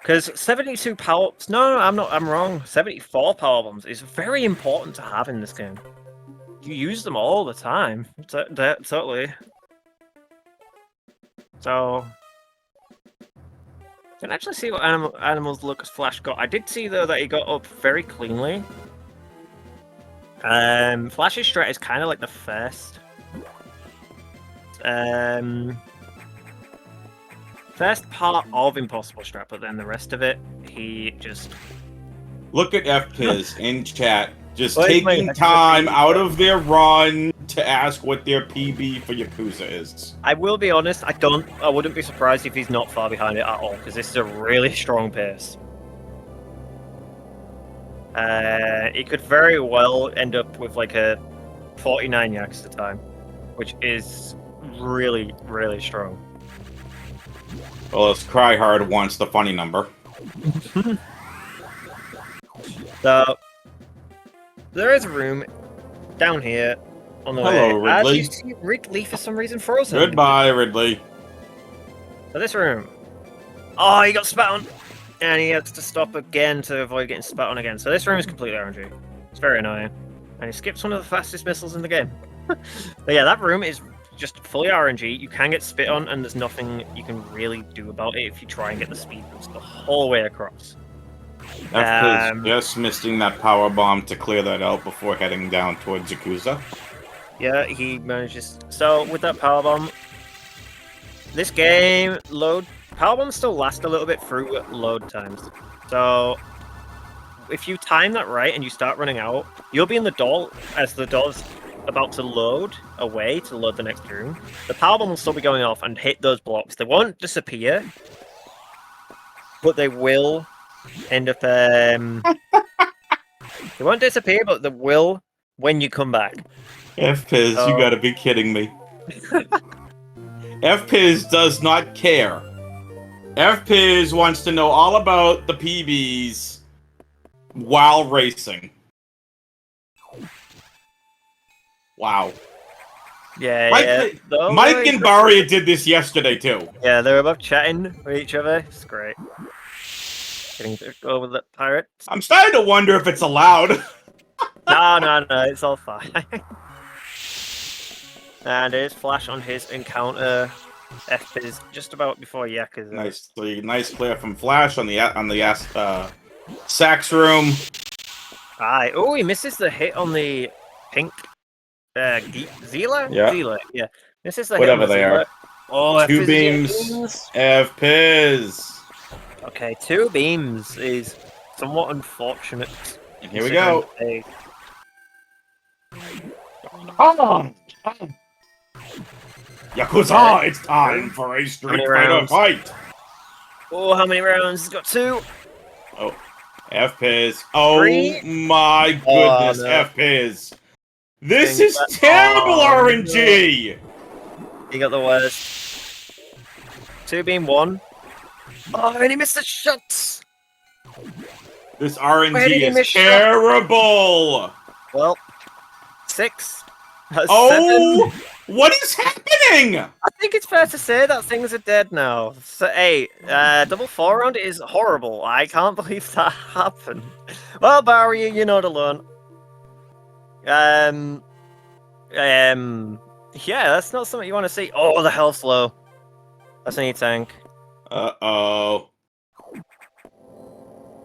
Because 72 power... No, I'm wrong. 74 power bombs is very important to have in this game. You use them all the time. Totally. So... I can actually see what animals Lucas Flash got. I did see, though, that he got up very cleanly. Flash's strat is kind of like the first. First part of Impossible Strat, but then the rest of it, he just... Look at Fpiz in chat, just taking time out of their run to ask what their PB for Yakuza is. I will be honest, I wouldn't be surprised if he's not far behind it at all, because this is a really strong pace. He could very well end up with like a 49 yaks at a time, which is really, really strong. Well, as Cryhard wants the funny number. So, there is a room down here on the way. Hello, Ridley. As you see Ridley for some reason frozen. Goodbye, Ridley. So this room. Oh, he got spat on. And he has to stop again to avoid getting spat on again. So this room is completely RNG. It's very annoying. And he skips one of the fastest missiles in the game. But yeah, that room is just fully RNG. You can get spit on, and there's nothing you can really do about it if you try and get the speed boost the whole way across. Fpiz just missing that power bomb to clear that out before heading down towards Yakuza. Yeah, he manages. So with that power bomb, this game power bombs still last a little bit through load times. So if you time that right and you start running out, you'll be in the door as the door's about to load away to load the next room. The power bomb will still be going off and hit those blocks. They won't disappear, but they will end up. They won't disappear, but they will when you come back. Fpiz, you gotta be kidding me. Fpiz does not care. Fpiz wants to know all about the PBs while racing. Wow. Yeah, Mike and Baria did this yesterday too. Yeah, they were both chatting with each other. It's great. Getting to go with the pirates. I'm starting to wonder if it's allowed. No, it's all fine. And there's Flash on his encounter. Fpiz just about before Yakuza. Nice clear from Flash on the Sax room. Aye. Oh, he misses the hit on the pink Zila? Yeah. Zila, yeah. Misses the Whatever hit on the they Zila. are. Oh, 2 beams. Fpiz. Okay, 2 beams is somewhat unfortunate. And here we go. Yakuza, it's time for a Street many Fighter rounds? fight! Oh, how many rounds? He's got 2. Oh, Fpiz. Oh 3? my goodness, no. Fpiz. This Think is that- terrible oh, RNG! He got the worst. 2 being 1. Oh, and he missed the shots! This Where did he RNG miss is terrible! Well, 6. Oh! 7. What is happening? I think it's fair to say that things are dead now. So, hey, double 4 round is horrible. I can't believe that happened. Well, Barry, you know to learn. Yeah, that's not something you want to see. Oh, the health's low. That's an E-tank. Uh-oh.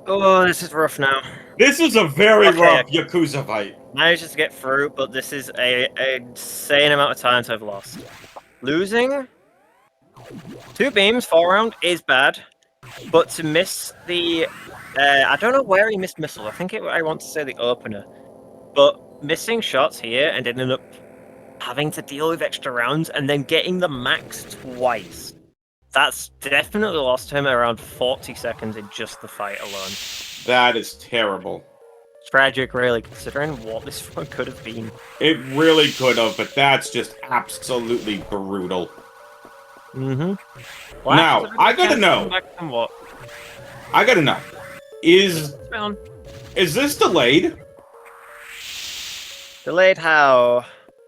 Oh, this is rough now. This is a very Okay. rough Yakuza fight. Manages to get through, but this is a insane amount of time to have lost. Losing 2 beams, 4 round is bad, but to miss the, I don't know where he missed missile. I think I want to say the opener, but missing shots here and ending up having to deal with extra rounds and then getting the max twice. That's definitely lost him around 40 seconds in just the fight alone. That is terrible. Tragic, really, considering what this one could have been. It really could have, but that's just absolutely brutal. Mm-hmm. Now, I gotta know. What? I gotta know. Is this delayed? Delayed how?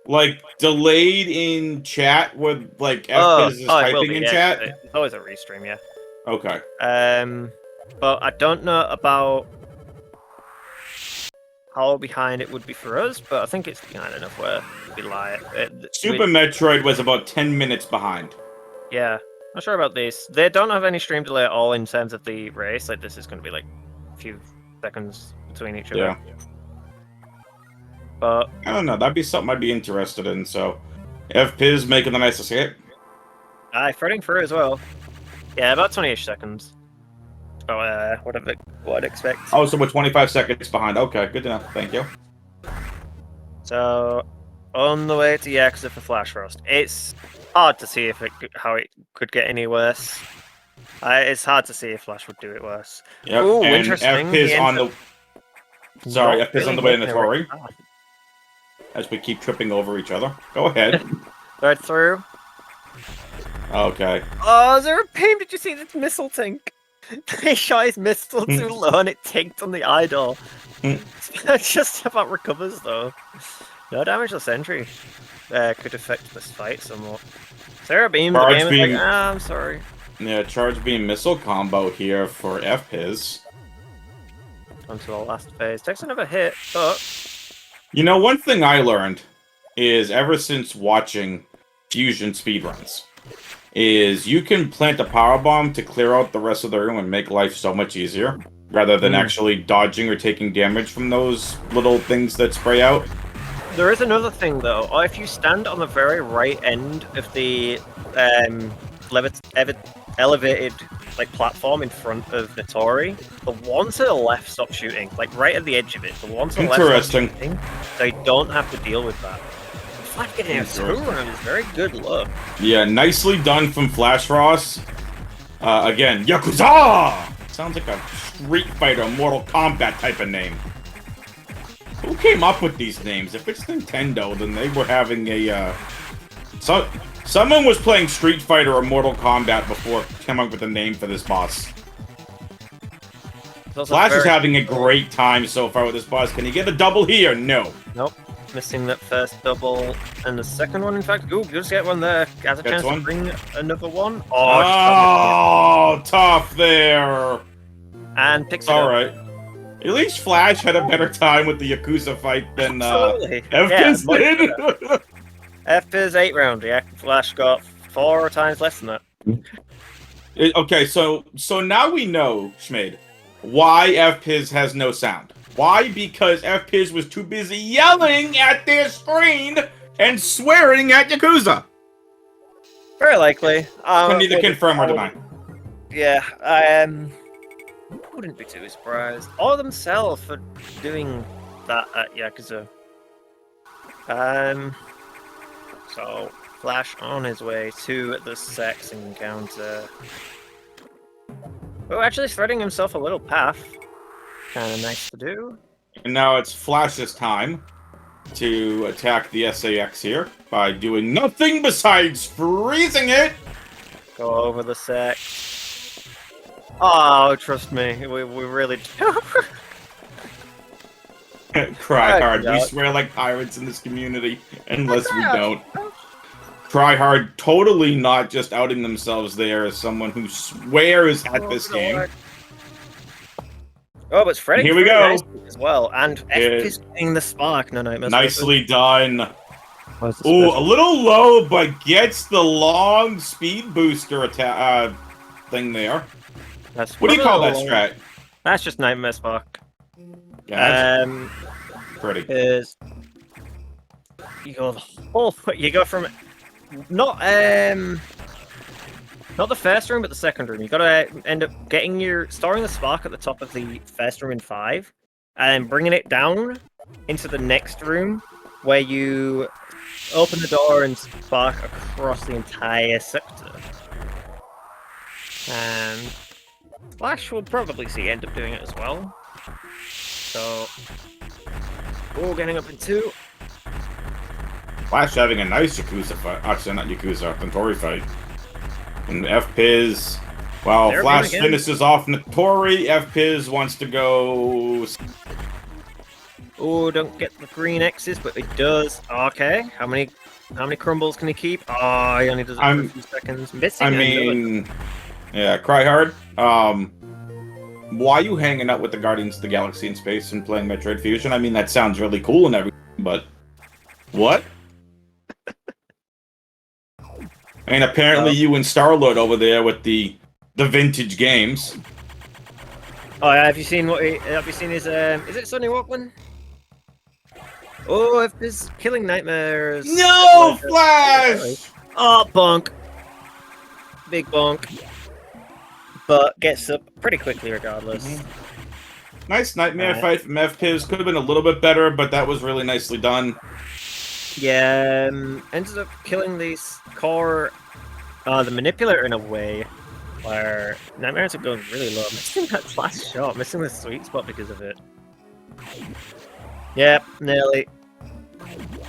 Like, delayed in chat with, like, Fpiz is it will typing be, in yeah, chat? It's always a restream, yeah. Okay. But I don't know about how behind it would be for us, but I think it's behind enough where we lie. Super Metroid was about 10 minutes behind. Yeah, not sure about this. They don't have any stream delay at all in terms of the race. Like, this is going to be like a few seconds between each other. Yeah. But I don't know, that'd be something I'd be interested in, so... Fpiz making the nice escape. threading through as well. Yeah, about 20-ish seconds. So, what I'd expect. Oh, so we're 25 seconds behind. Okay, good to know. Thank you. So, on the way to Yakuza for Flashfrost. It's hard to see how it could get any worse. It's hard to see if Flash would do it worse. Yep, Ooh, and interesting. Fpiz on the... Sorry, Not Fpiz on the really way to making it Notori. As we keep tripping over each other. Go ahead. Thread through. Okay. Oh, is there a beam? Did you see this missile tank? They shot his missile too low and it tanked on the idol. Just about recovers though. No damage to sentry. Could affect this fight somewhat. Sarah beam, the Charge game is beam. like, I'm sorry. Yeah, charge beam missile combo here for Fpiz. Onto the last phase. Takes another hit, but... You know, one thing I learned is ever since watching Fusion speedruns is you can plant a power bomb to clear out the rest of the room and make life so much easier, rather than actually dodging or taking damage from those little things that spray out. There is another thing though. If you stand on the very right end of the elevated like platform in front of Notori, the one to the left stops shooting, like right at the edge of it. The one to the left stops shooting, so you don't have to deal with that. Flash getting a 2 round is very good luck. Yeah, nicely done from Flashfrost. Again, Yakuza! Sounds like a Street Fighter, Mortal Kombat type of name. Who came up with these names? If it's Nintendo, then they were having a, someone was playing Street Fighter or Mortal Kombat before coming up with a name for this boss. Flash is having a great time so far with this boss. Can he get a double here? No. Nope. Missing that first double and the second one, in fact. Ooh, just get one there. Has a chance to bring another one. Oh, tough there. And picks it up. Alright. At least Flash had a better time with the Yakuza fight than Fpiz did. Fpiz 8 round, yeah. Flash got 4 times less than that. Okay, so now we know, Schmid, why Fpiz has no sound. Why? Because Fpiz was too busy yelling at their screen and swearing at Yakuza. Very likely. Can neither confirm or deny. Yeah, I wouldn't be too surprised. Or themselves for doing that at Yakuza. So Flash on his way to the sex encounter. Oh, actually threading himself a little path. Kind of nice to do. And now it's Flash's time to attack the SAX here by doing nothing besides freezing it. Go over the sex. Oh, trust me, we really do. Cry hard. Yeah. We swear like pirates in this community, unless we don't. Try hard, totally not just outing themselves there as someone who swears at this game. Oh, but it's Freddy. Here we go. As well, and Fpiz getting the spark. No, Nicely done. Ooh, Ooh, a little low, but gets the long speed booster attack thing there. What do you call that strat? That's just Nightmare Spark. Yeah, that's pretty. Is you go the whole you go from not the first room but the second room. You gotta end up storing the spark at the top of the first room in 5 and bringing it down into the next room where you open the door and spark across the entire sector. And Flash will probably end up doing it as well. So, getting up in 2. Flash having a nice Yakuza fight. Actually, not Yakuza, Notori fight. And Fpiz, well, There Flash again. finishes off Notori. Fpiz wants to go. Oh, don't get the green X's, but it does. Okay, how many crumbles can he keep? Oh, he only does it for a few seconds. Missing. I mean, yeah, cry hard. Why are you hanging out with the Guardians of the Galaxy in space and playing Metroid Fusion? I mean, that sounds really cool and everything, but what? I mean, apparently you and Star-Lord over there with the vintage games. Oh yeah, have you seen his is it Sonny Walkman? Oh, Fpiz killing nightmares. No, Flash! Oh, bonk. Big bonk. But gets up pretty quickly regardless. Nice nightmare fight from Fpiz. Could have been a little bit better, but that was really nicely done. Yeah, ended up killing these core, the manipulator in a way where nightmares are going really low. Missing that last shot, missing the sweet spot because of it. Yep, nearly.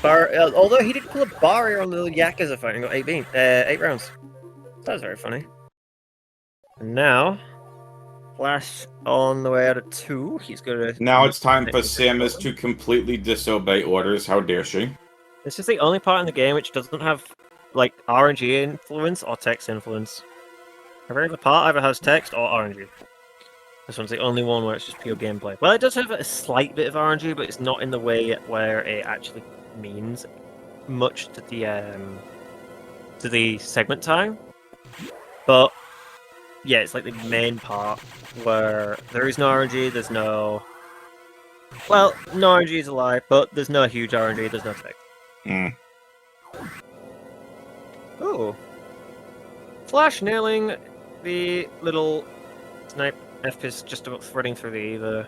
Although he did pull a barrier on the Yakuza fight and got 8 rounds. That was very funny. And now, Flash on the way out of 2. He's gonna. Now it's time for Samus to completely disobey orders. How dare she? This is the only part in the game which doesn't have like RNG influence or text influence. Every other part either has text or RNG. This one's the only one where it's just pure gameplay. Well, it does have a slight bit of RNG, but it's not in the way where it actually means much to the segment time. But yeah, it's like the main part where there is no RNG. There's no. Well, no RNG is a lie, but there's no huge RNG. There's no text. Oh. Flash nailing the little snipe. Fpiz just about threading through the ether.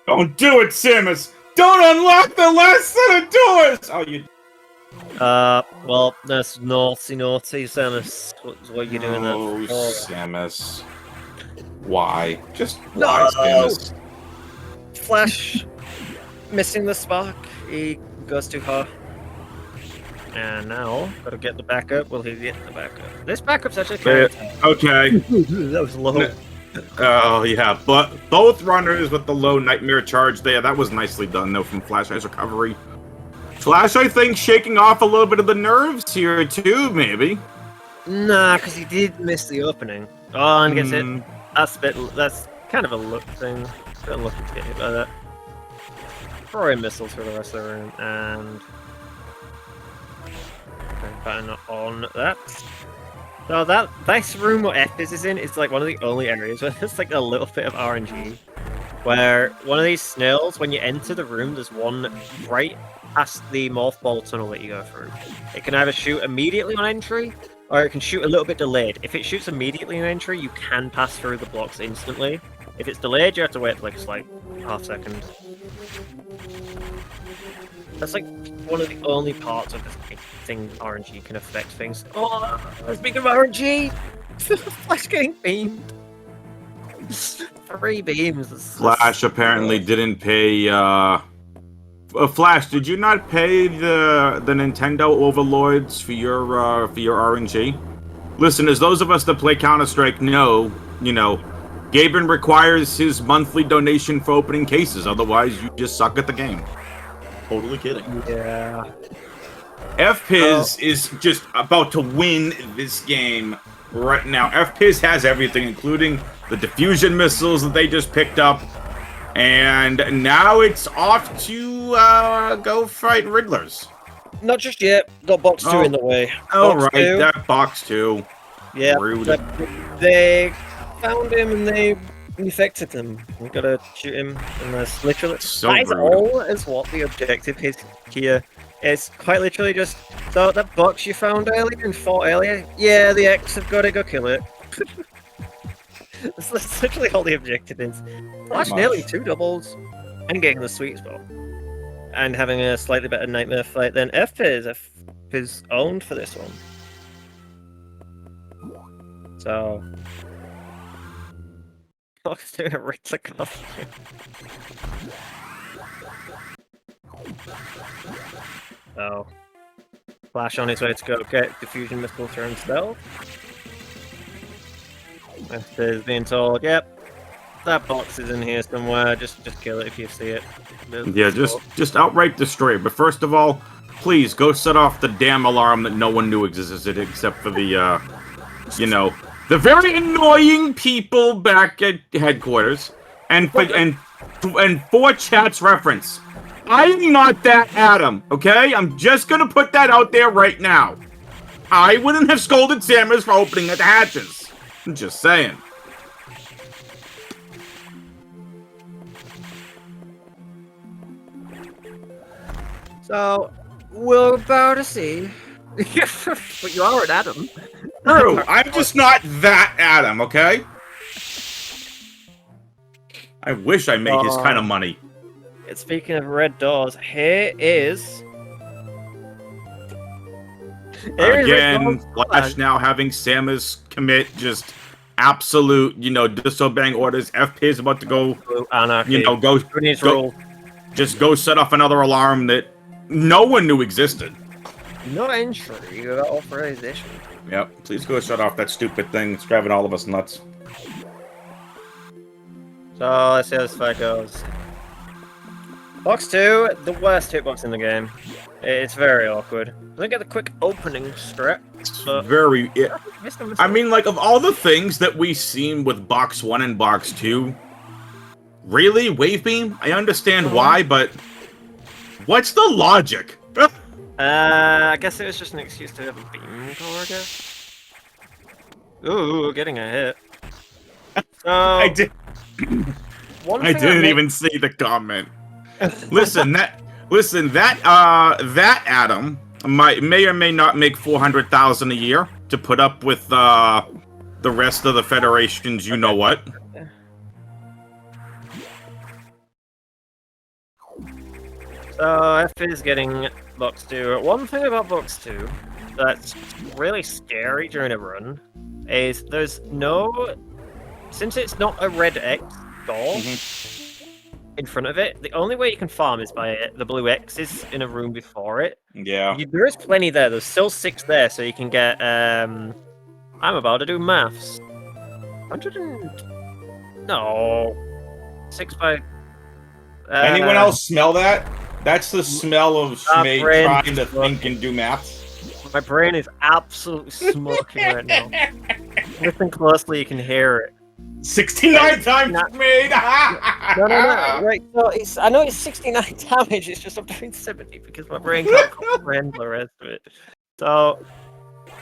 Don't do it, Samus! Don't unlock the last set of doors! Oh, you. Well, that's naughty, Samus. What are you doing that Oh, for? Samus. Why? Just why, No! Samus? Flash missing the spark. He goes too far. And now, gotta get the backup. Will he get the backup? This backup's actually kind of... Okay. That was low. Oh, yeah, but both runners with the low nightmare charge there. That was nicely done, though, from Flash Eye's recovery. Flash, I think, shaking off a little bit of the nerves here, too, maybe. Nah, because he did miss the opening. Oh, and gets hit. That's kind of a luck thing. A bit lucky to get hit by that. Throwing missiles for the rest of the room, and... button on that. So this room what Fpiz is in is like one of the only areas where there's like a little bit of RNG. Where one of these snails, when you enter the room, there's one right past the morph ball tunnel that you go through. It can either shoot immediately on entry, or it can shoot a little bit delayed. If it shoots immediately in entry, you can pass through the blocks instantly. If it's delayed, you have to wait for like a slight half second. That's like one of the only parts of this thing RNG can affect things. Oh, speaking of RNG, Flash getting beamed. 3 beams. Flash apparently didn't pay. Flash, did you not pay the Nintendo overlords for your RNG? Listen, as those of us that play Counter-Strike know, Gaben requires his monthly donation for opening cases. Otherwise, you just suck at the game. Totally kidding. Yeah. Fpiz is just about to win this game right now. Fpiz has everything, including the diffusion missiles that they just picked up. And now it's off to go fight Riddlers. Not just yet. Got box 2 in the way. Oh, Box right. 2. That box 2. Yeah. Rude. They found him and they infected him. We gotta shoot him. And that's literally... So that is rude. all is what the objective is here. It's quite literally just... So that box you found earlier and fought earlier? Yeah, the X have gotta go kill it. That's literally all the objective is. Flash nearly 2 doubles. And getting the sweet spot. And having a slightly better nightmare fight than Fpiz. Fpiz owned for this one. So... Fox doing a Richter costume. So... Flash on his way to go get diffusion missile thrown stealth. Fpiz being told, yep, that box is in here somewhere, just kill it if you see it. Yeah, just outright destroy it. But first of all, please go set off the damn alarm that no one knew existed except for the, the very annoying people back at headquarters. And for chat's reference, I am not that Adam, okay? I'm just gonna put that out there right now. I wouldn't have scolded Samus for opening the hatches. I'm just saying. So, we're about to see. But you are an Adam. True, I'm just not that Adam, okay? I wish I made his kind of money. Speaking of red doors, here is... Again, Flash now having Samus commit just absolute, disobeying orders. Fpiz about to go, anarchy. Just go set off another alarm that no one knew existed. No entry, you got authorization. Yep, please go shut off that stupid thing. It's driving all of us nuts. So, let's see how this fight goes. Box 2, the worst hitbox in the game. It's very awkward. Doesn't get the quick opening strip. Very... I mean, like, of all the things that we've seen with Box 1 and Box 2, really? Wave Beam? I understand why, but... What's the logic? I guess it was just an excuse to have a beam core, I guess. Ooh, getting a hit. So, I didn't even see the comment. Listen, that Adam may or may not make 400,000 a year to put up with the rest of the Federation's you know what. So Fpiz getting Box 2. One thing about Box 2 that's really scary during a run is there's no... Since it's not a red X door in front of it, the only way you can farm is by the blue X's in a room before it. Yeah. There is plenty there. There's still 6 there, so you can get... I'm about to do maths. 100 and... No. 6 by... Anyone else smell that? That's the smell of Schmade trying to think and do maths. My brain is absolutely smoking right now. Listen closely, you can hear it. 69 times Schmade! No. Right, so I know it's 69 damage, it's just I'm doing 70 because my brain can't comprehend the rest of it. So...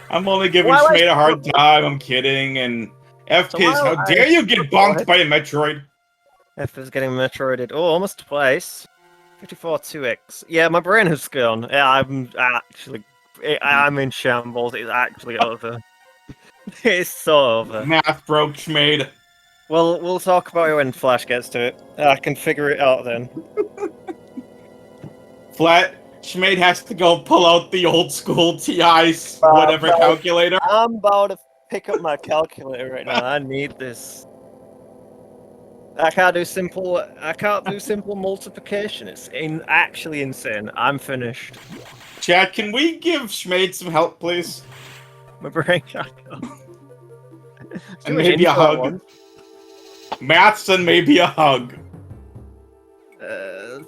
I'm only giving Schmade a hard time, I'm kidding, and Fpiz, how dare you get bonked by a Metroid? Fpiz getting Metroided. Oh, almost twice. 54 2x. Yeah, my brain has gone. Yeah, I'm actually I'm in shambles. It's actually over. It's so over. Math broke, Schmade. We'll talk about it when Flash gets to it. I can figure it out then. Schmade has to go pull out the old school TI whatever calculator. I'm about to pick up my calculator right now. I need this. I can't do simple multiplication. It's actually insane. I'm finished. Chad, can we give Schmade some help, please? My brain can't go. And maybe a hug. Maths and maybe a hug.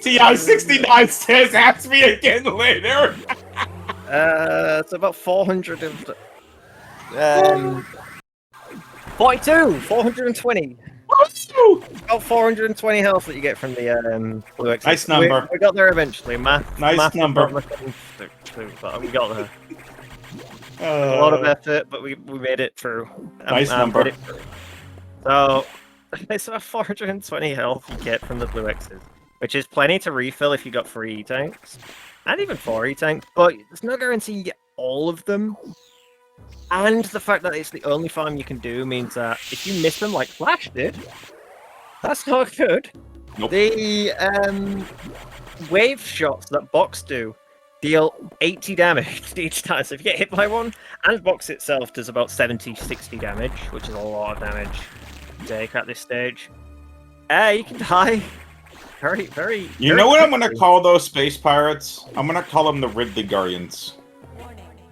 TI-69 says, ask me again later. It's about 400 of... 42! 420! About 420 health that you get from the blue X. Nice number. We got there eventually. Nice number. But we got there. A lot of effort, but we made it through. Nice number. So, it's about 420 health you get from the blue X's, which is plenty to refill if you got 3 E-tanks, and even 4 E-tanks, but there's no guarantee you get all of them. And the fact that it's the only farm you can do means that if you miss them like Flash did, that's not good. Nope. The wave shots that Box do deal 80 damage each time. So if you get hit by one, and Box itself does about 70-60 damage, which is a lot of damage to take at this stage. You can die. Very. You know what I'm gonna call those space pirates? I'm gonna call them the Ridley Guardians.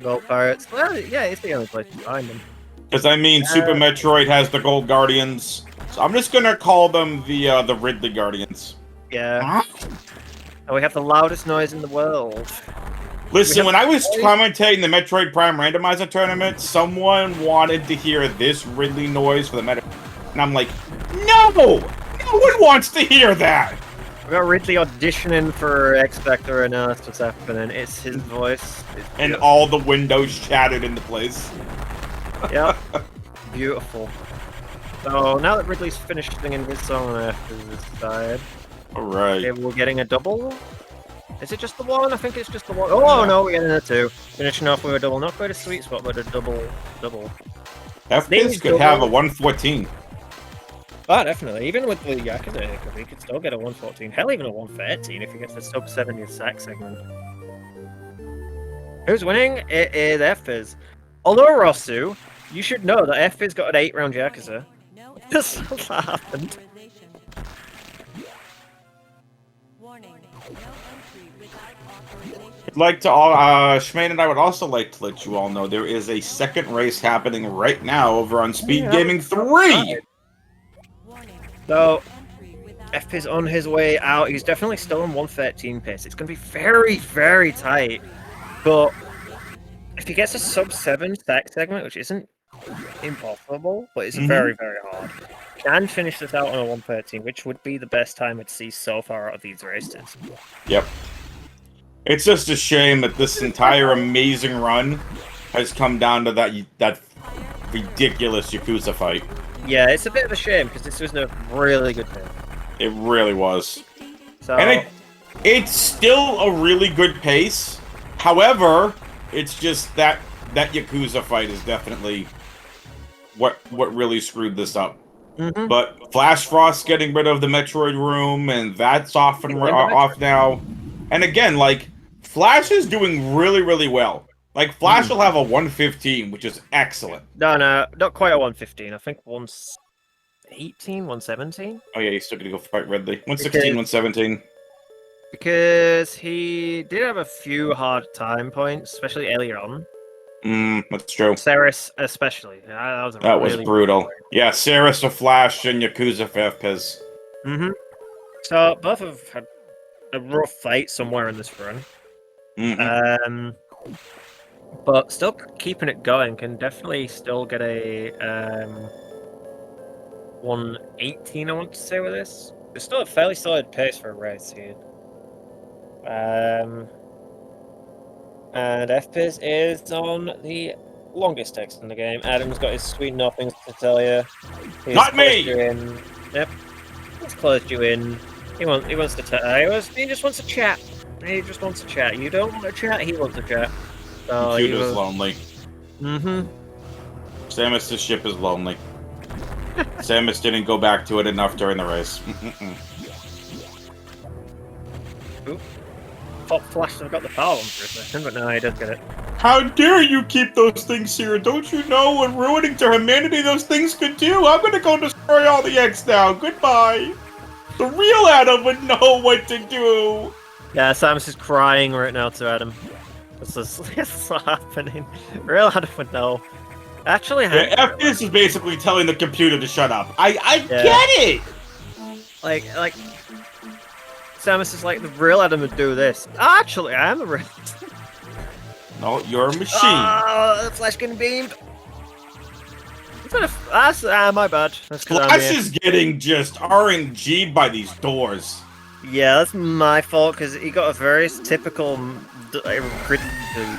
Gold pirates. Well, yeah, it's the only place to find them. Because I mean, Super Metroid has the Gold Guardians, so I'm just gonna call them the Ridley Guardians. Yeah. And we have the loudest noise in the world. Listen, when I was commentating the Metroid Prime Randomizer tournament, someone wanted to hear this Ridley noise for the Metroid, and I'm like, no! No one wants to hear that! We got Ridley auditioning for X Factor, and that's what's happening. It's his voice. And all the windows shattered into place. Yep. Beautiful. So now that Ridley's finished singing his song after this side, alright. we're getting a double. Is it just the one? I think it's just the one. Oh no, we're getting a 2. Finishing off with a double. Not quite a sweet spot, but a double. Fpiz could have a 114. Oh, definitely. Even with the Yakuza hiccup, he could still get a 114. Hell, even a 113 if he gets the sub 70 sack segment. Who's winning? It is Fpiz. Although, Rosu, you should know that Fpiz got an 8-round Yakuza. This happened. I'd like to Schmade and I would also like to let you all know there is a second race happening right now over on Speedgaming 3! So, Fpiz on his way out. He's definitely still on 113 pace. It's going to be very, very tight. But if he gets a sub 7 stack segment, which isn't impossible, but it's very, very hard, can finish this out on a 113, which would be the best time I'd see so far out of these races. Yep. It's just a shame that this entire amazing run has come down to that ridiculous Yakuza fight. Yeah, it's a bit of a shame because this was a really good thing. It really was. So, and it's still a really good pace. However, it's just that Yakuza fight is definitely what really screwed this up. But Flashfrost getting rid of the Metroid room, and that's off now. And again, like, Flash is doing really, really well. Like, Flash will have a 115, which is excellent. No, not quite a 115. I think 118, 117. Oh, yeah, he's still going to go fight Ridley. 116, 117. Because he did have a few hard time points, especially earlier on. That's true. Ceres, especially. That was brutal. Yeah, Ceres for Flash and Yakuza for Fpiz. So, both have had a rough fight somewhere in this run. But still keeping it going, can definitely still get a 118, I want to say, with this. It's still a fairly solid pace for a race here. And Fpiz is on the longest text in the game. Adam's got his sweet nothings to tell you. Not me! Yep. He's closed you in. He wants to he just wants to chat. He just wants to chat. You don't want to chat, he wants to chat. So he Computer's was- lonely. Mm-hmm. Samus' ship is lonely. Samus didn't go back to it enough during the race. Thought Flash have got the power one for a second, but no, he does get it. How dare you keep those things here? Don't you know what ruining to humanity those things could do? I'm gonna go destroy all the eggs now. Goodbye. The real Adam would know what to do. Yeah, Samus is crying right now to Adam. This is what's happening. Real Adam would know. Actually, Yeah, Fpiz is basically telling the computer to shut up. I Yeah. get it. like Samus is like, the real Adam would do this. Actually, I am the real. No, you're a machine. Oh, the Flash getting beamed. That's my bad. That's 'cause I'm Flash here. is getting just RNG'd by these doors. Yeah, that's my fault because he got a very typical grid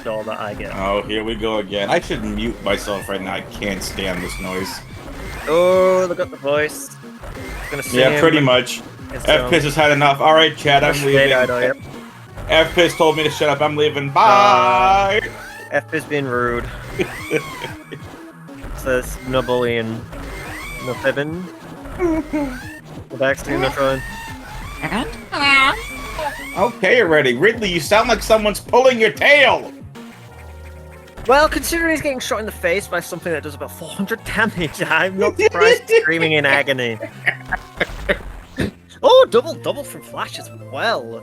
door that I get. Oh, here we go again. I should mute myself right now. I can't stand this noise. Oh, look at the voice. Gonna sing Yeah, him. pretty much. It's, Fpiz has had enough. All right, Chad, I'm leaving. Yep. Fpiz told me to shut up. I'm leaving. Bye. Fpiz being rude. Says no bullying, no fibbing. The backstream, no throwing. Okay, already. Ridley, you sound like someone's pulling your tail. Well, considering he's getting shot in the face by something that does about 400 damage, I'm not surprised he's screaming in agony. Oh, double from Flash as well.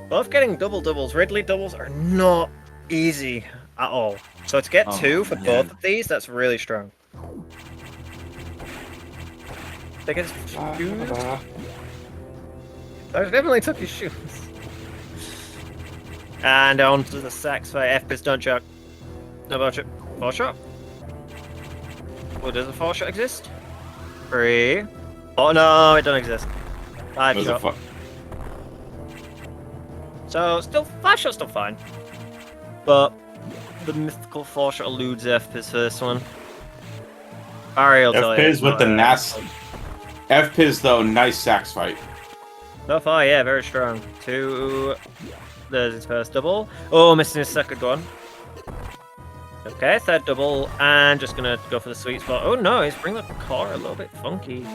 Both getting doubles. Ridley doubles are not easy at all. So to get 2 for both of these, that's really strong. They get his shoes. I definitely took his shoes. And on to the sax fight. Fpiz don't chuck. No budget. 4 shot. Well, does a 4 shot exist? 3. Oh no, it doesn't exist. 5 There's a shot. So still 5 shot's still fine. But the mythical 4 shot eludes Fpiz first one. Ariel tell you. Fpiz with the nasty. Fpiz though, nice sax fight. So far, yeah, very strong. 2. There's his first double. Oh, missing his second one. Okay, third double, and just gonna go for the sweet spot. Oh no, he's bringing the core a little bit funky.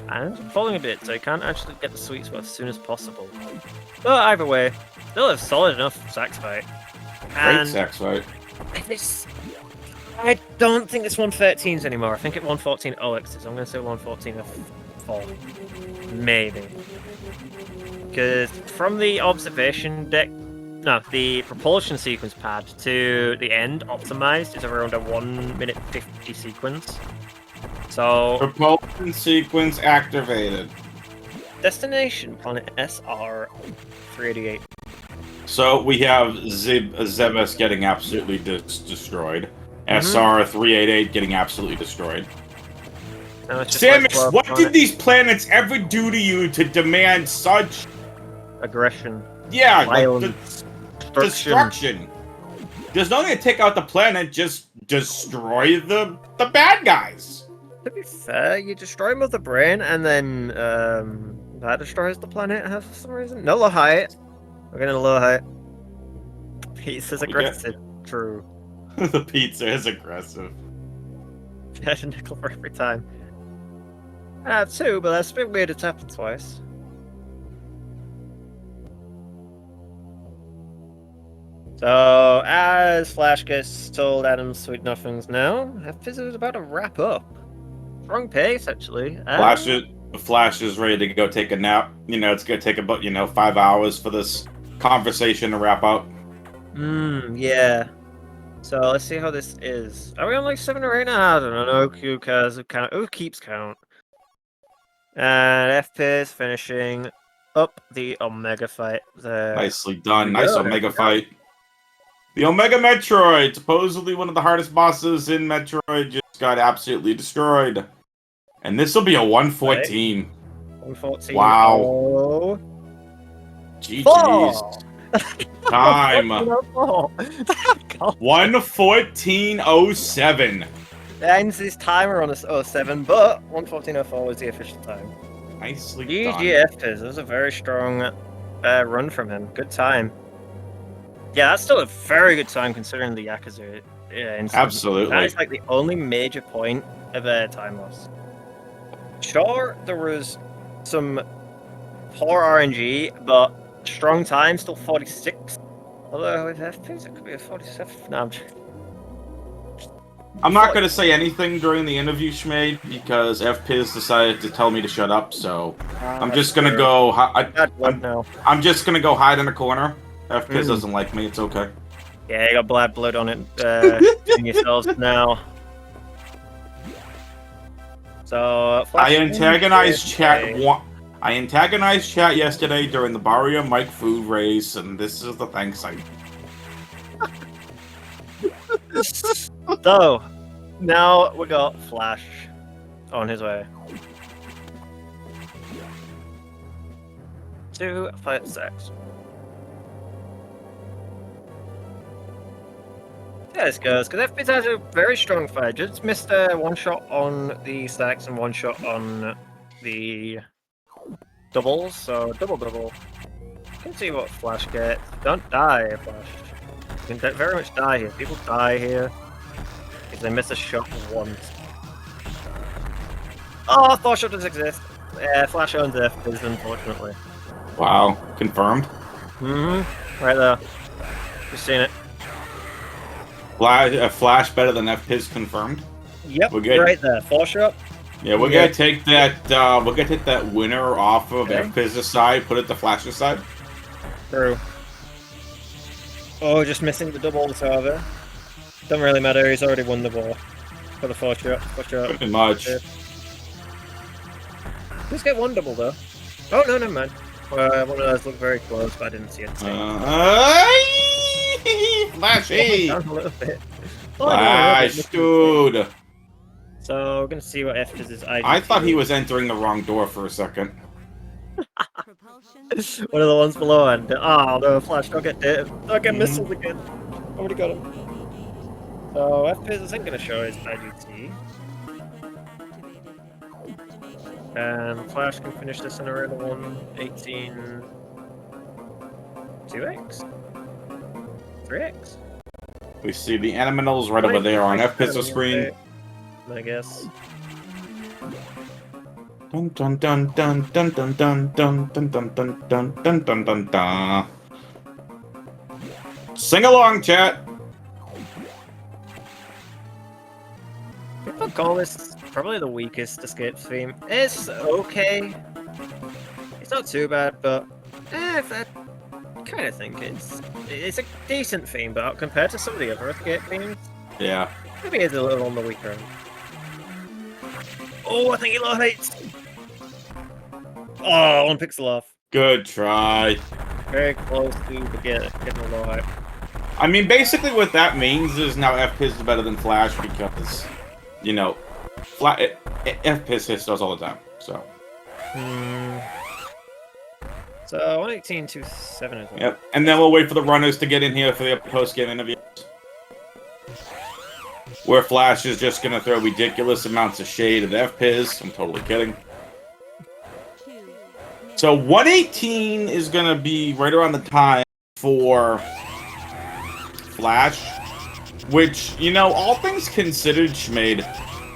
And falling a bit, so he can't actually get the sweet spot as soon as possible. But either way, still a solid enough sax fight. Great And sax fight. this, I don't think it's 113s anymore. I think it's 114 OXs. I'm gonna say 114 F4. Maybe. Because from the observation deck, no, the propulsion sequence pad to the end optimized is around a 1 minute 50 sequence. So Propulsion sequence activated. destination planet SR 388. So we have Zebes getting absolutely destroyed. SR 388 getting absolutely destroyed. Now it's just like Samus, 12 what planet did these planets ever do to you to demand such, aggression, like, violence, destruction? There's no need to take out the planet, just destroy the bad guys. To be fair, you destroy Mother Brain, and then that destroys the planet for some reason. No low height. We're gonna low height. Pizza's aggressive. True. The pizza is aggressive. Get a nickel for every time. I have 2, but that's a bit weird. It's happened twice. So, as Flash gets told Adam's sweet nothings now, Fpiz is about to wrap up. Strong pace, actually. Flash is ready to go take a nap. You know, it's gonna take about 5 hours for this conversation to wrap up. Yeah. So let's see how this is. Are we on like 7 or 8 now? I don't know. Who cares? Who keeps count? And Fpiz finishing up the Omega fight there. Nicely done. Nice Omega fight. The Omega Metroid, supposedly one of the hardest bosses in Metroid, just got absolutely destroyed. And this will be a 114. 114. Wow. Oh. GG's. Time. 114.07. Ends his timer on a 07, but 114.04 was the official time. Nicely GG done. Fpiz. That was a very strong run from him. Good time. Yeah, that's still a very good time considering the Yakuza incident. Absolutely. That is like the only major point of a time loss. Sure, there was some poor RNG, but strong time, still 46. Although with Fpiz, it could be a 47. No, I'm joking. I'm not going to say anything during the interview, Schmade, because Fpiz decided to tell me to shut up, so I'm just going to go... I'm just going to go hide in a corner. Fpiz doesn't like me, it's okay. Yeah, you got black blood on it. In yourselves now. So, I antagonized chat yesterday during the Barrio Mike food race, and this is the thanks I... So, now we got Flash on his way. 2, 5, 6. Yeah, this goes, because Fpiz has a very strong fight. Just missed one shot on the stacks and one shot on the doubles, so double. Can see what Flash gets. Don't die, Flash. You can very much die here. People die here if they miss a shot once. Oh, Thor shot does exist. Yeah, Flash owns Fpiz, unfortunately. Wow, confirmed. Right there. Just seen it. Flash better than Fpiz confirmed. Yep, we're good. Right there. 4 shot. Yeah, we're gonna take that. We're gonna take that winner off of Fpiz's side, put it to Flash's side. True. Oh, just missing the doubles, however. Doesn't really matter. He's already won the ball for the 4 shot. 4 shot. Pretty much. Just get 1 double though. Oh no, never mind. One of those looked very close, but I didn't see it. Flashy! Down a little bit. Flash, dude! So we're gonna see what Fpiz is. I thought he was entering the wrong door for a second. One of the ones below, and oh no, Flash, don't get missiles again. Already got him. So Fpiz isn't gonna show his IGT. And Flash can finish this in around 1:18. 2x? 3x? We see the animals right over there on Fpiz's screen. I guess. Dun dun dun dun dun dun dun dun dun dun dun dun dun dun dun dun. Sing along, chat. People call this probably the weakest escape theme. It's okay. It's not too bad, but I kind of think it's a decent theme, but compared to some of the other escape themes, yeah, maybe it's a little on the weaker end. Oh, I think he low hates. Oh, 1 pixel off. Good try. Very close to getting a low height. I mean, basically what that means is now Fpiz is better than Flash because, you know, Fpiz hits those all the time, so. So 118.27 is well. Yep, and then we'll wait for the runners to get in here for the post-game interviews. Where Flash is just gonna throw ridiculous amounts of shade at Fpiz. I'm totally kidding. So 118 is gonna be right around the time for Flash, which, you know, all things considered, Schmade,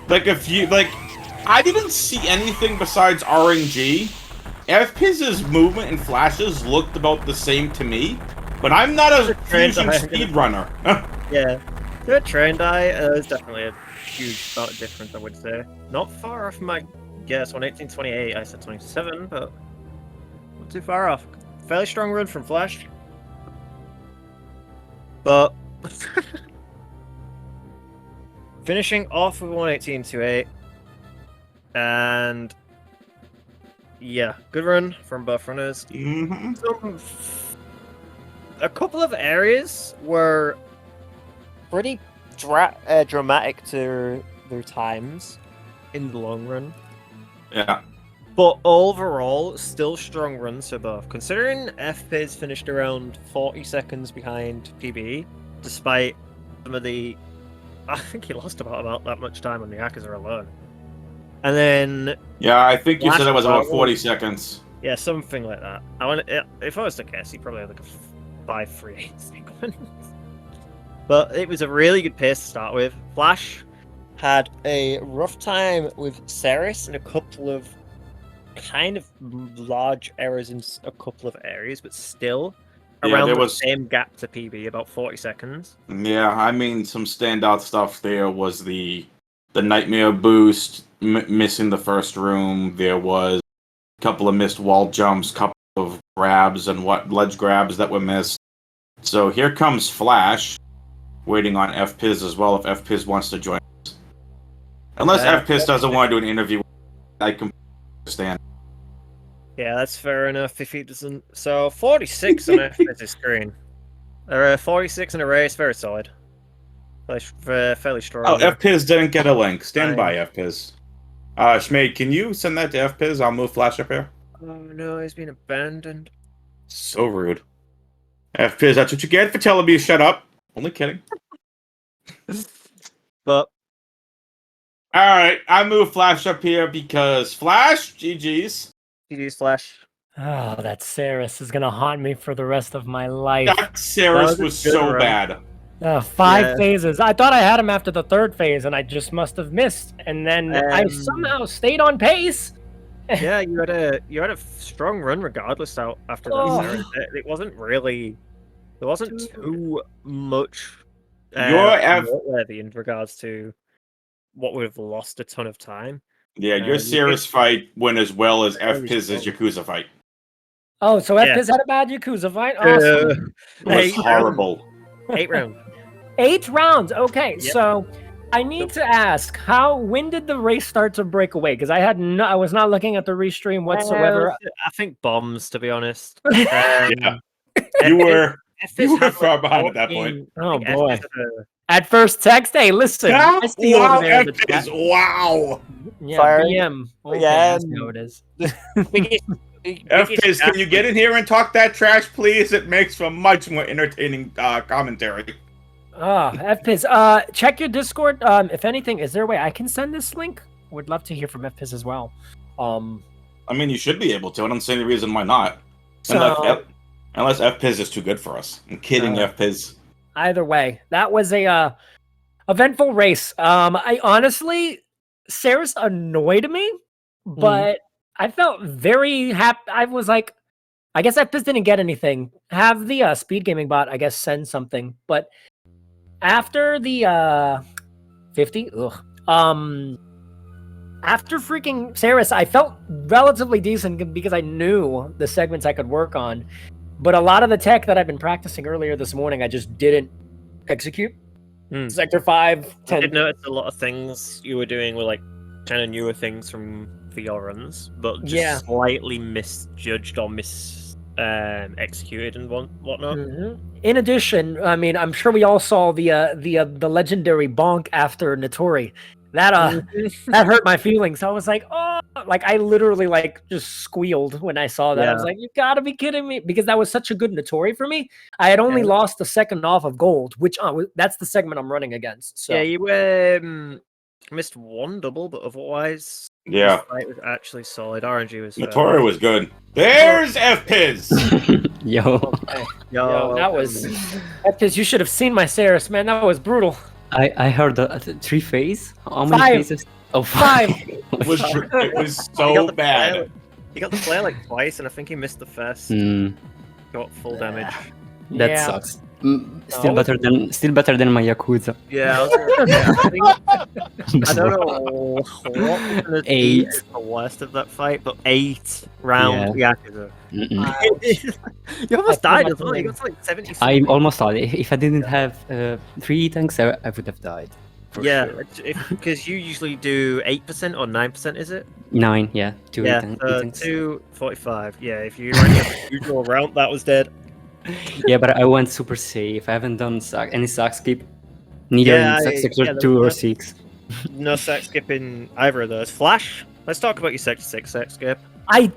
like I didn't see anything besides RNG. Fpiz's movement and Flash's looked about the same to me, but I'm not a fusion speedrunner. Yeah. To a trained eye, there's definitely a huge amount of difference, I would say. Not far off my guess. 118.28, I said 27, but not too far off. Fairly strong run from Flash. But finishing off with 118.28, and yeah, good run from both runners. A couple of areas were pretty dramatic to their times in the long run. Yeah. But overall, still strong runs for both. Considering Fpiz finished around 40 seconds behind PB, despite some of the... I think he lost about that much time on the Yakuza alone. And then... Yeah, I think you said it was about 40 seconds. Yeah, something like that. If I was to guess, he probably had like 5-3-8 sequence. But it was a really good pace to start with. Flash had a rough time with Ceres and a couple of kind of large errors in a couple of areas, but still around the same gap to PB, about 40 seconds. Yeah, I mean, some standout stuff there was the Nightmare boost, missing the first room. There was a couple of missed wall jumps, couple of grabs and ledge grabs that were missed. So here comes Flash, waiting on Fpiz as well, if Fpiz wants to join us. Unless Fpiz doesn't want to do an interview, I completely understand. Yeah, that's fair enough if he doesn't. So 46 on Fpiz's screen. 46 in a race, very solid. Fairly strong. Oh, Fpiz didn't get a link. Stand by, Fpiz. Schmade, can you send that to Fpiz? I'll move Flash up here. Oh no, he's been abandoned. So rude. Fpiz, that's what you get for telling me to shut up. Only kidding. But alright, I move Flash up here because Flash, GG's. GG's Flash. Oh, that Ceres is gonna haunt me for the rest of my life. That Ceres was so bad. 5 phases. I thought I had him after the 3rd phase, and I just must have missed. And then I somehow stayed on pace. Yeah, you had a strong run regardless after that. Ceres. It wasn't really. There wasn't too much noteworthy in regards to what would have lost a ton of time. Yeah, your Ceres fight went as well as Fpiz's Yakuza fight. Oh, so Fpiz had a bad Yakuza fight? Awesome. It was horrible. 8 rounds. 8 rounds. Okay, so I need to ask, when did the race start to break away? Because I was not looking at the restream whatsoever. I think bombs, to be honest. Yeah, you were far behind at that point. Oh boy! At first text, hey, listen. Wow, wow. Yeah, Fire. BM. Okay, Yeah, that's how it is. Fpiz, can you get in here and talk that trash, please? It makes for much more entertaining commentary. Fpiz, check your Discord. If anything, is there a way I can send this link? Would love to hear from Fpiz as well. I mean, you should be able to. I don't see any reason why not. Unless Fpiz is too good for us. I'm kidding, Fpiz. Either way, that was a eventful race. I honestly, Ceres annoyed me, but I felt very happy. I was like, I guess Fpiz didn't get anything. Have the Speedgaming bot, I guess, send something. But after the 50, after freaking Ceres, I felt relatively decent because I knew the segments I could work on. But a lot of the tech that I've been practicing earlier this morning, I just didn't execute. Sector 5, 10. I did notice a lot of things you were doing were like kind of newer things from your runs, but just slightly misjudged or executed and whatnot. In addition, I mean, I'm sure we all saw the legendary bonk after Notori. That that hurt my feelings. I was like, oh, like I literally like just squealed when I saw that. I was like, you gotta be kidding me, because that was such a good Notori for me. I had only lost the second off of gold, which that's the segment I'm running against. So yeah, you missed one double, but otherwise, yeah, it was actually solid. RNG was Notori was good. There's Fpiz. Yo, that was Fpiz. You should have seen my Ceres, man. That was brutal. I heard 3 phase. How many 5. phases? Oh, 5. It was so bad. He got the flare like twice, and I think he missed the first. Got full damage. That sucks. Still better than my Yakuza. Yeah, I don't know what 8 is the worst of that fight, but 8 round Yakuza. You almost died as well. You got to like 70. I almost died. If I didn't have 3 tanks, I would have died. Sure. Because you usually do 8% or 9%, is it? 9, yeah. 2 tanks. 245. Yeah, if you ran the usual round, that was dead. Yeah, but I went super safe. I haven't done any sack skip. Neither in sector 2 or 6. No sack skip in either of those. Flash, let's talk about your sector 6 sack skip. I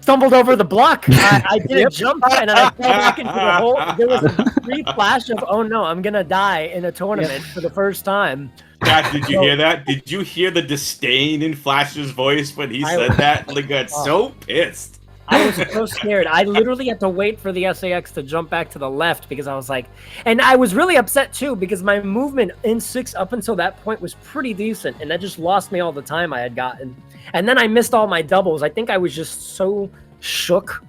stumbled over the block. I did a jump and then I fell back into the hole. There was a brief flash of, oh no, I'm gonna die in a tournament for the first time. Jack, did you hear that? Did you hear the disdain in Flash's voice when he said that? Like, got so pissed. I was so scared. I literally had to wait for the SAX to jump back to the left because I was like, and I was really upset too because my movement in 6 up until that point was pretty decent, and that just lost me all the time I had gotten. And then I missed all my doubles. I think I was just so shook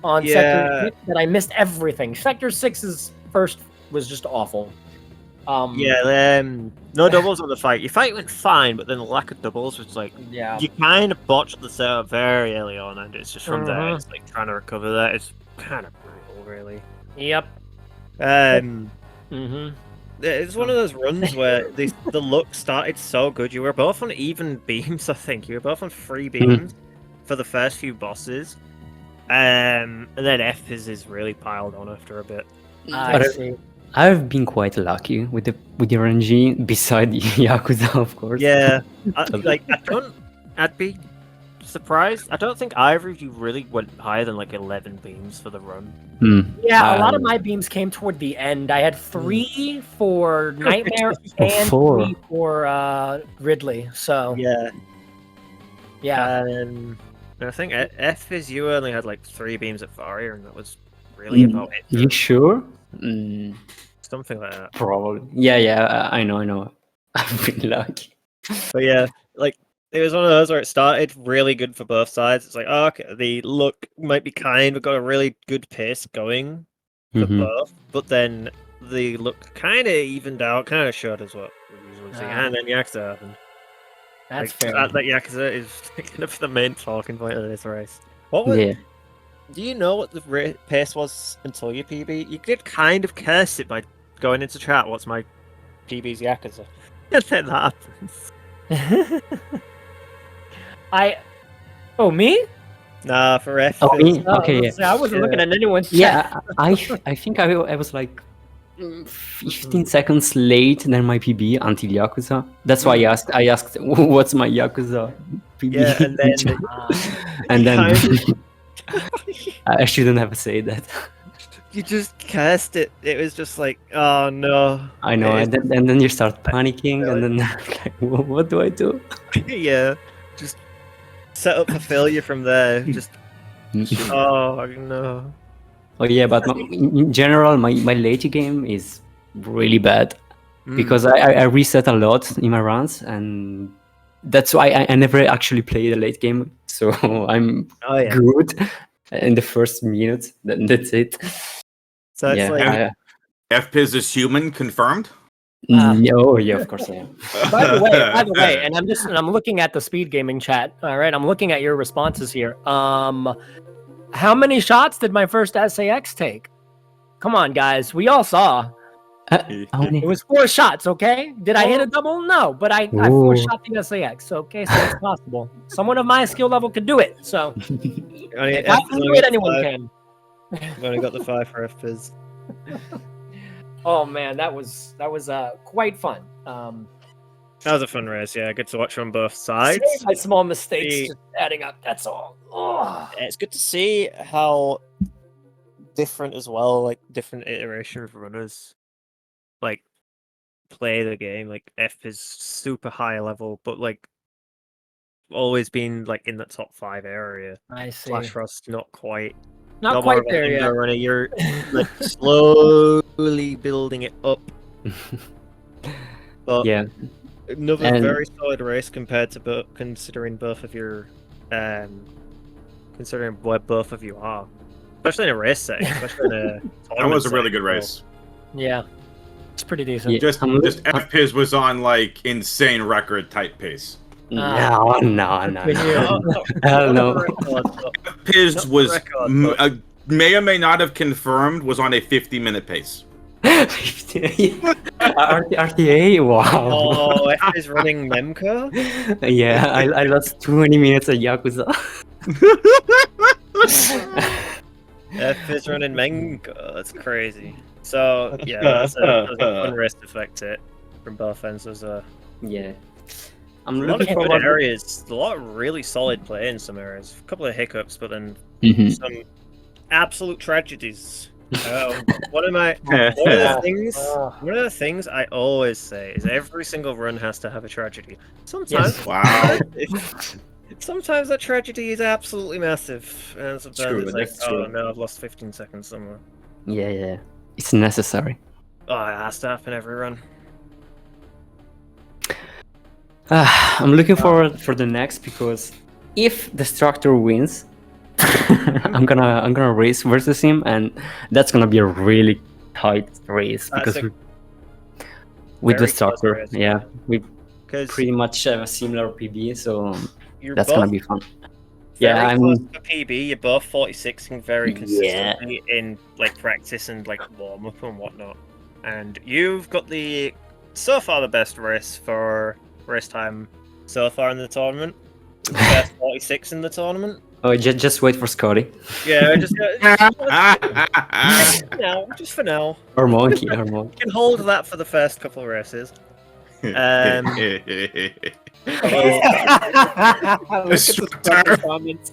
on Sector 6 that I missed everything. Sector 6's first was just awful. No doubles on the fight. Your fight went fine, but then the lack of doubles was like, you kind of botched the setup very early on, and it's just from there, it's like trying to recover that. It's kind of brutal, really. Yep. It's one of those runs where the luck started so good. You were both on even beams, I think. You were both on 3 beams for the first few bosses. And then Fpiz is really piled on after a bit. I see. I've been quite lucky with the RNG, beside Yakuza, of course. Yeah, I'd be surprised. I don't think either of you really went higher than like 11 beams for the run. Yeah, a lot of my beams came toward the end. I had 3 for Nightmare and 3 for Ridley. So yeah. And I think Fpiz, you only had like 3 beams at Varia, and that was really about it. You sure? Something like that. Probably. Yeah, I know. I've been lucky. But yeah, like it was one of those where it started really good for both sides. It's like, oh, okay, the look might be kind. We've got a really good pace going for both, but then the look kind of evened out, kind of showed us what we usually see, and then Yakuza happened. That's fair. fair. That Yakuza is kind of the main talking point of this race. What was? Do you know what the pace was until your PB? You did kind of curse it by going into chat. What's my PB's Yakuza? And then that happens. Me? Nah, for F. Oh, me? Okay, I wasn't looking at anyone's chat. Yeah, I think I was like 15 seconds late than my PB until Yakuza. That's why I asked what's my Yakuza PB. Yeah, and then I shouldn't have said that. You just cast it. It was just like, oh no. I know, and then you start panicking, and then like, what do I do? Yeah, just set up for failure from there. Just oh no. Oh yeah, but in general, my late game is really bad because I reset a lot in my runs, and that's why I never actually play the late game. So I'm good in the first minute. That's it. So it's like Fpiz is human, confirmed. Yeah, of course I am. By the way, and I'm looking at the Speedgaming chat. All right, I'm looking at your responses here. How many shots did my first SAX take? Come on, guys. We all saw. It was 4 shots, okay? Did I hit a double? No, but I 4-shot the SAX, okay? So it's possible. Someone of my skill level could do it, so... if I can do it, anyone can. I've only got the 5 for Fpiz. Oh, man, that was quite fun. That was a fun race, yeah. Good to watch on both sides. My small mistakes just adding up, that's all. Oh. It's good to see how different as well, like different iteration of runners like play the game. Like F is super high level, but like always been like in the top 5 area. I see. Flashfrost not quite. Not quite there yet. Runner. You're like slowly building it up. But yeah. Another very solid race compared to considering both of your considering where both of you are. Especially in a race setting, especially in a that was a really good race. Yeah. It's pretty decent. Yeah. Just Fpiz was on like insane record type pace. No. Hell no. Fpiz was may or may not have confirmed was on a 50-minute pace. RTA? Wow. Oh, F is running Memco? Yeah, I lost 20 minutes at Yakuza. F is running Memco. That's crazy. So, yeah, that's a fun race to affect it from both ends. Yeah. I'm looking for areas. A lot of really solid play in some areas. A couple of hiccups, but then some absolute tragedies. One of the things I always say is every single run has to have a tragedy. Sometimes, Sometimes that tragedy is absolutely massive, and sometimes True, it's like, that's oh true. no, I've lost 15 seconds somewhere. Yeah. It's necessary. Oh, it has to happen every run. I'm looking forward for the next because if Destructor wins, I'm gonna race versus him, and that's gonna be a really tight race That's because a with very close Destructor, race, yeah, we because pretty much have a similar PB, so you're that's both gonna be fun. very Yeah, close I'm. for PB. You're both 46ing very Yeah. consistently in like practice and like warm up and whatnot. And you've got so far the best race for race time so far in the tournament. The best 46 in the tournament. Oh, just wait for Scotty Yeah, just for now. or Monkey or You Monkey. can hold that for the first couple of races. Look at the comments.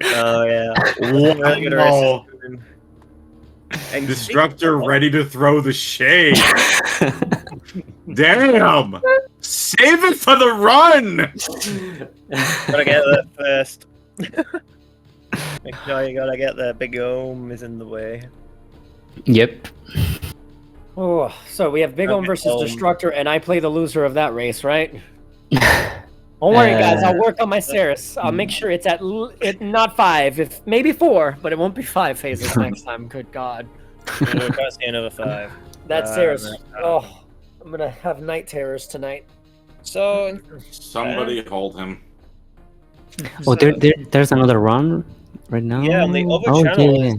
Oh yeah. Really good Wow. races. Destructor ready to throw the shade. Damn! Save it for the run! Gotta get there first. Make sure you gotta get there. Big Ohm is in the way. Yep. Oh, so we have Big Ohm Okay, versus Destructor, and I play the loser of that race, right? Don't worry, guys. I'll work on my Ceres. I'll make sure it's not 5, if maybe 4, but it won't be 5 phases next time. Good God. We're gonna see another 5. That Ceres. Oh, I'm gonna have night terrors tonight. So Somebody hold him. Oh, there's another run right now. yeah, on the other Oh, channel yeah.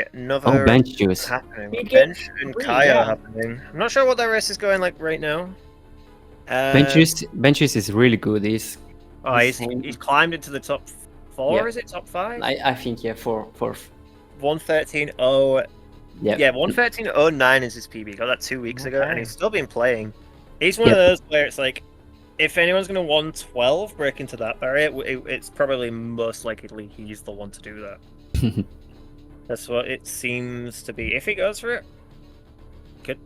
is another Oh, bench juice. happening. You get Bench and three, Kaya yeah. happening. I'm not sure what that race is going like right now. Bench juice is really good. He's He's climbed into the top 4. Yeah. Is it top 5? I think for 113.0. yeah. Yeah, 113.09 is his PB. Got that 2 weeks ago, and Okay. he's still been playing. He's one of those where it's like, if anyone's going to 112 break into that barrier, it's probably most likely he's the one to do that. That's what it seems to be. If he goes for it, could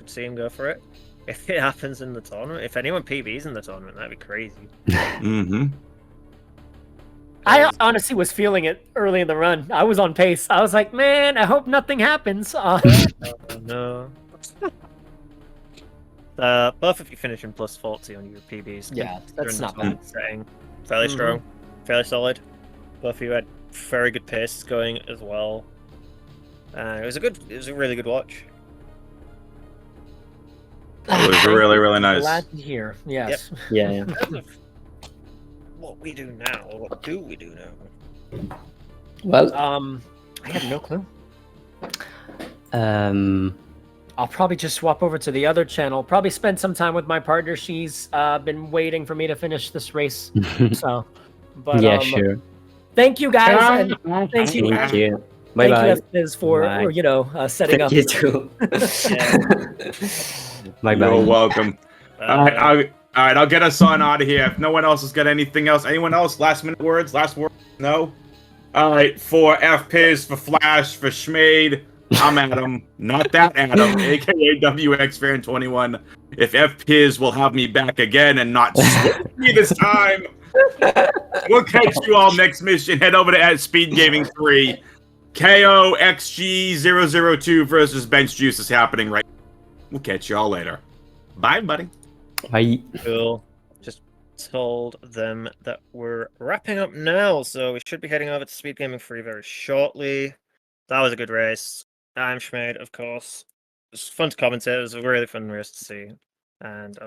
see him go for it. If it happens in the tournament, if anyone PBs in the tournament, that'd be crazy. Mm-hmm. I honestly was feeling it early in the run. I was on pace. I was like, man, I hope nothing happens. Oh no. Both of you finishing plus 40 on your PBs. Yeah, that's You're not in the bad. setting. Fairly strong, fairly solid. Both of you had very good paces going as well. It was a really good watch. It was really, really nice. Glad to hear. Yes. Yeah. In terms of what we do now, what do we do now? Well, I have no clue. um, I'll probably just swap over to the other channel. Probably spend some time with my partner. She's been waiting for me to finish this race. So, but yeah, sure. Thank you guys, and thank you. Thank you. Bye bye. Thank you, Fpiz, for Bye. setting Thank up. you too. Bye bye. You're welcome. All right, I'll get us on out of here. If no one else has got anything else, anyone else? Last minute words? Last word? No? All right, for Fpiz, for Flash, for Schmade, I'm Adam. Not that Adam, aka WXFan21. If Fpiz will have me back again and not switch me this time, we'll catch you all next mission. Head over to Speedgaming 3. KO XG002 versus Bench Juice is happening right now. We'll catch you all later. Bye, buddy. Bye. Cool. Just told them that we're wrapping up now, so we should be heading over to Speedgaming 3 very shortly. That was a good race. I'm Schmade, of course. It was fun to commentate. It was a really fun race to see. And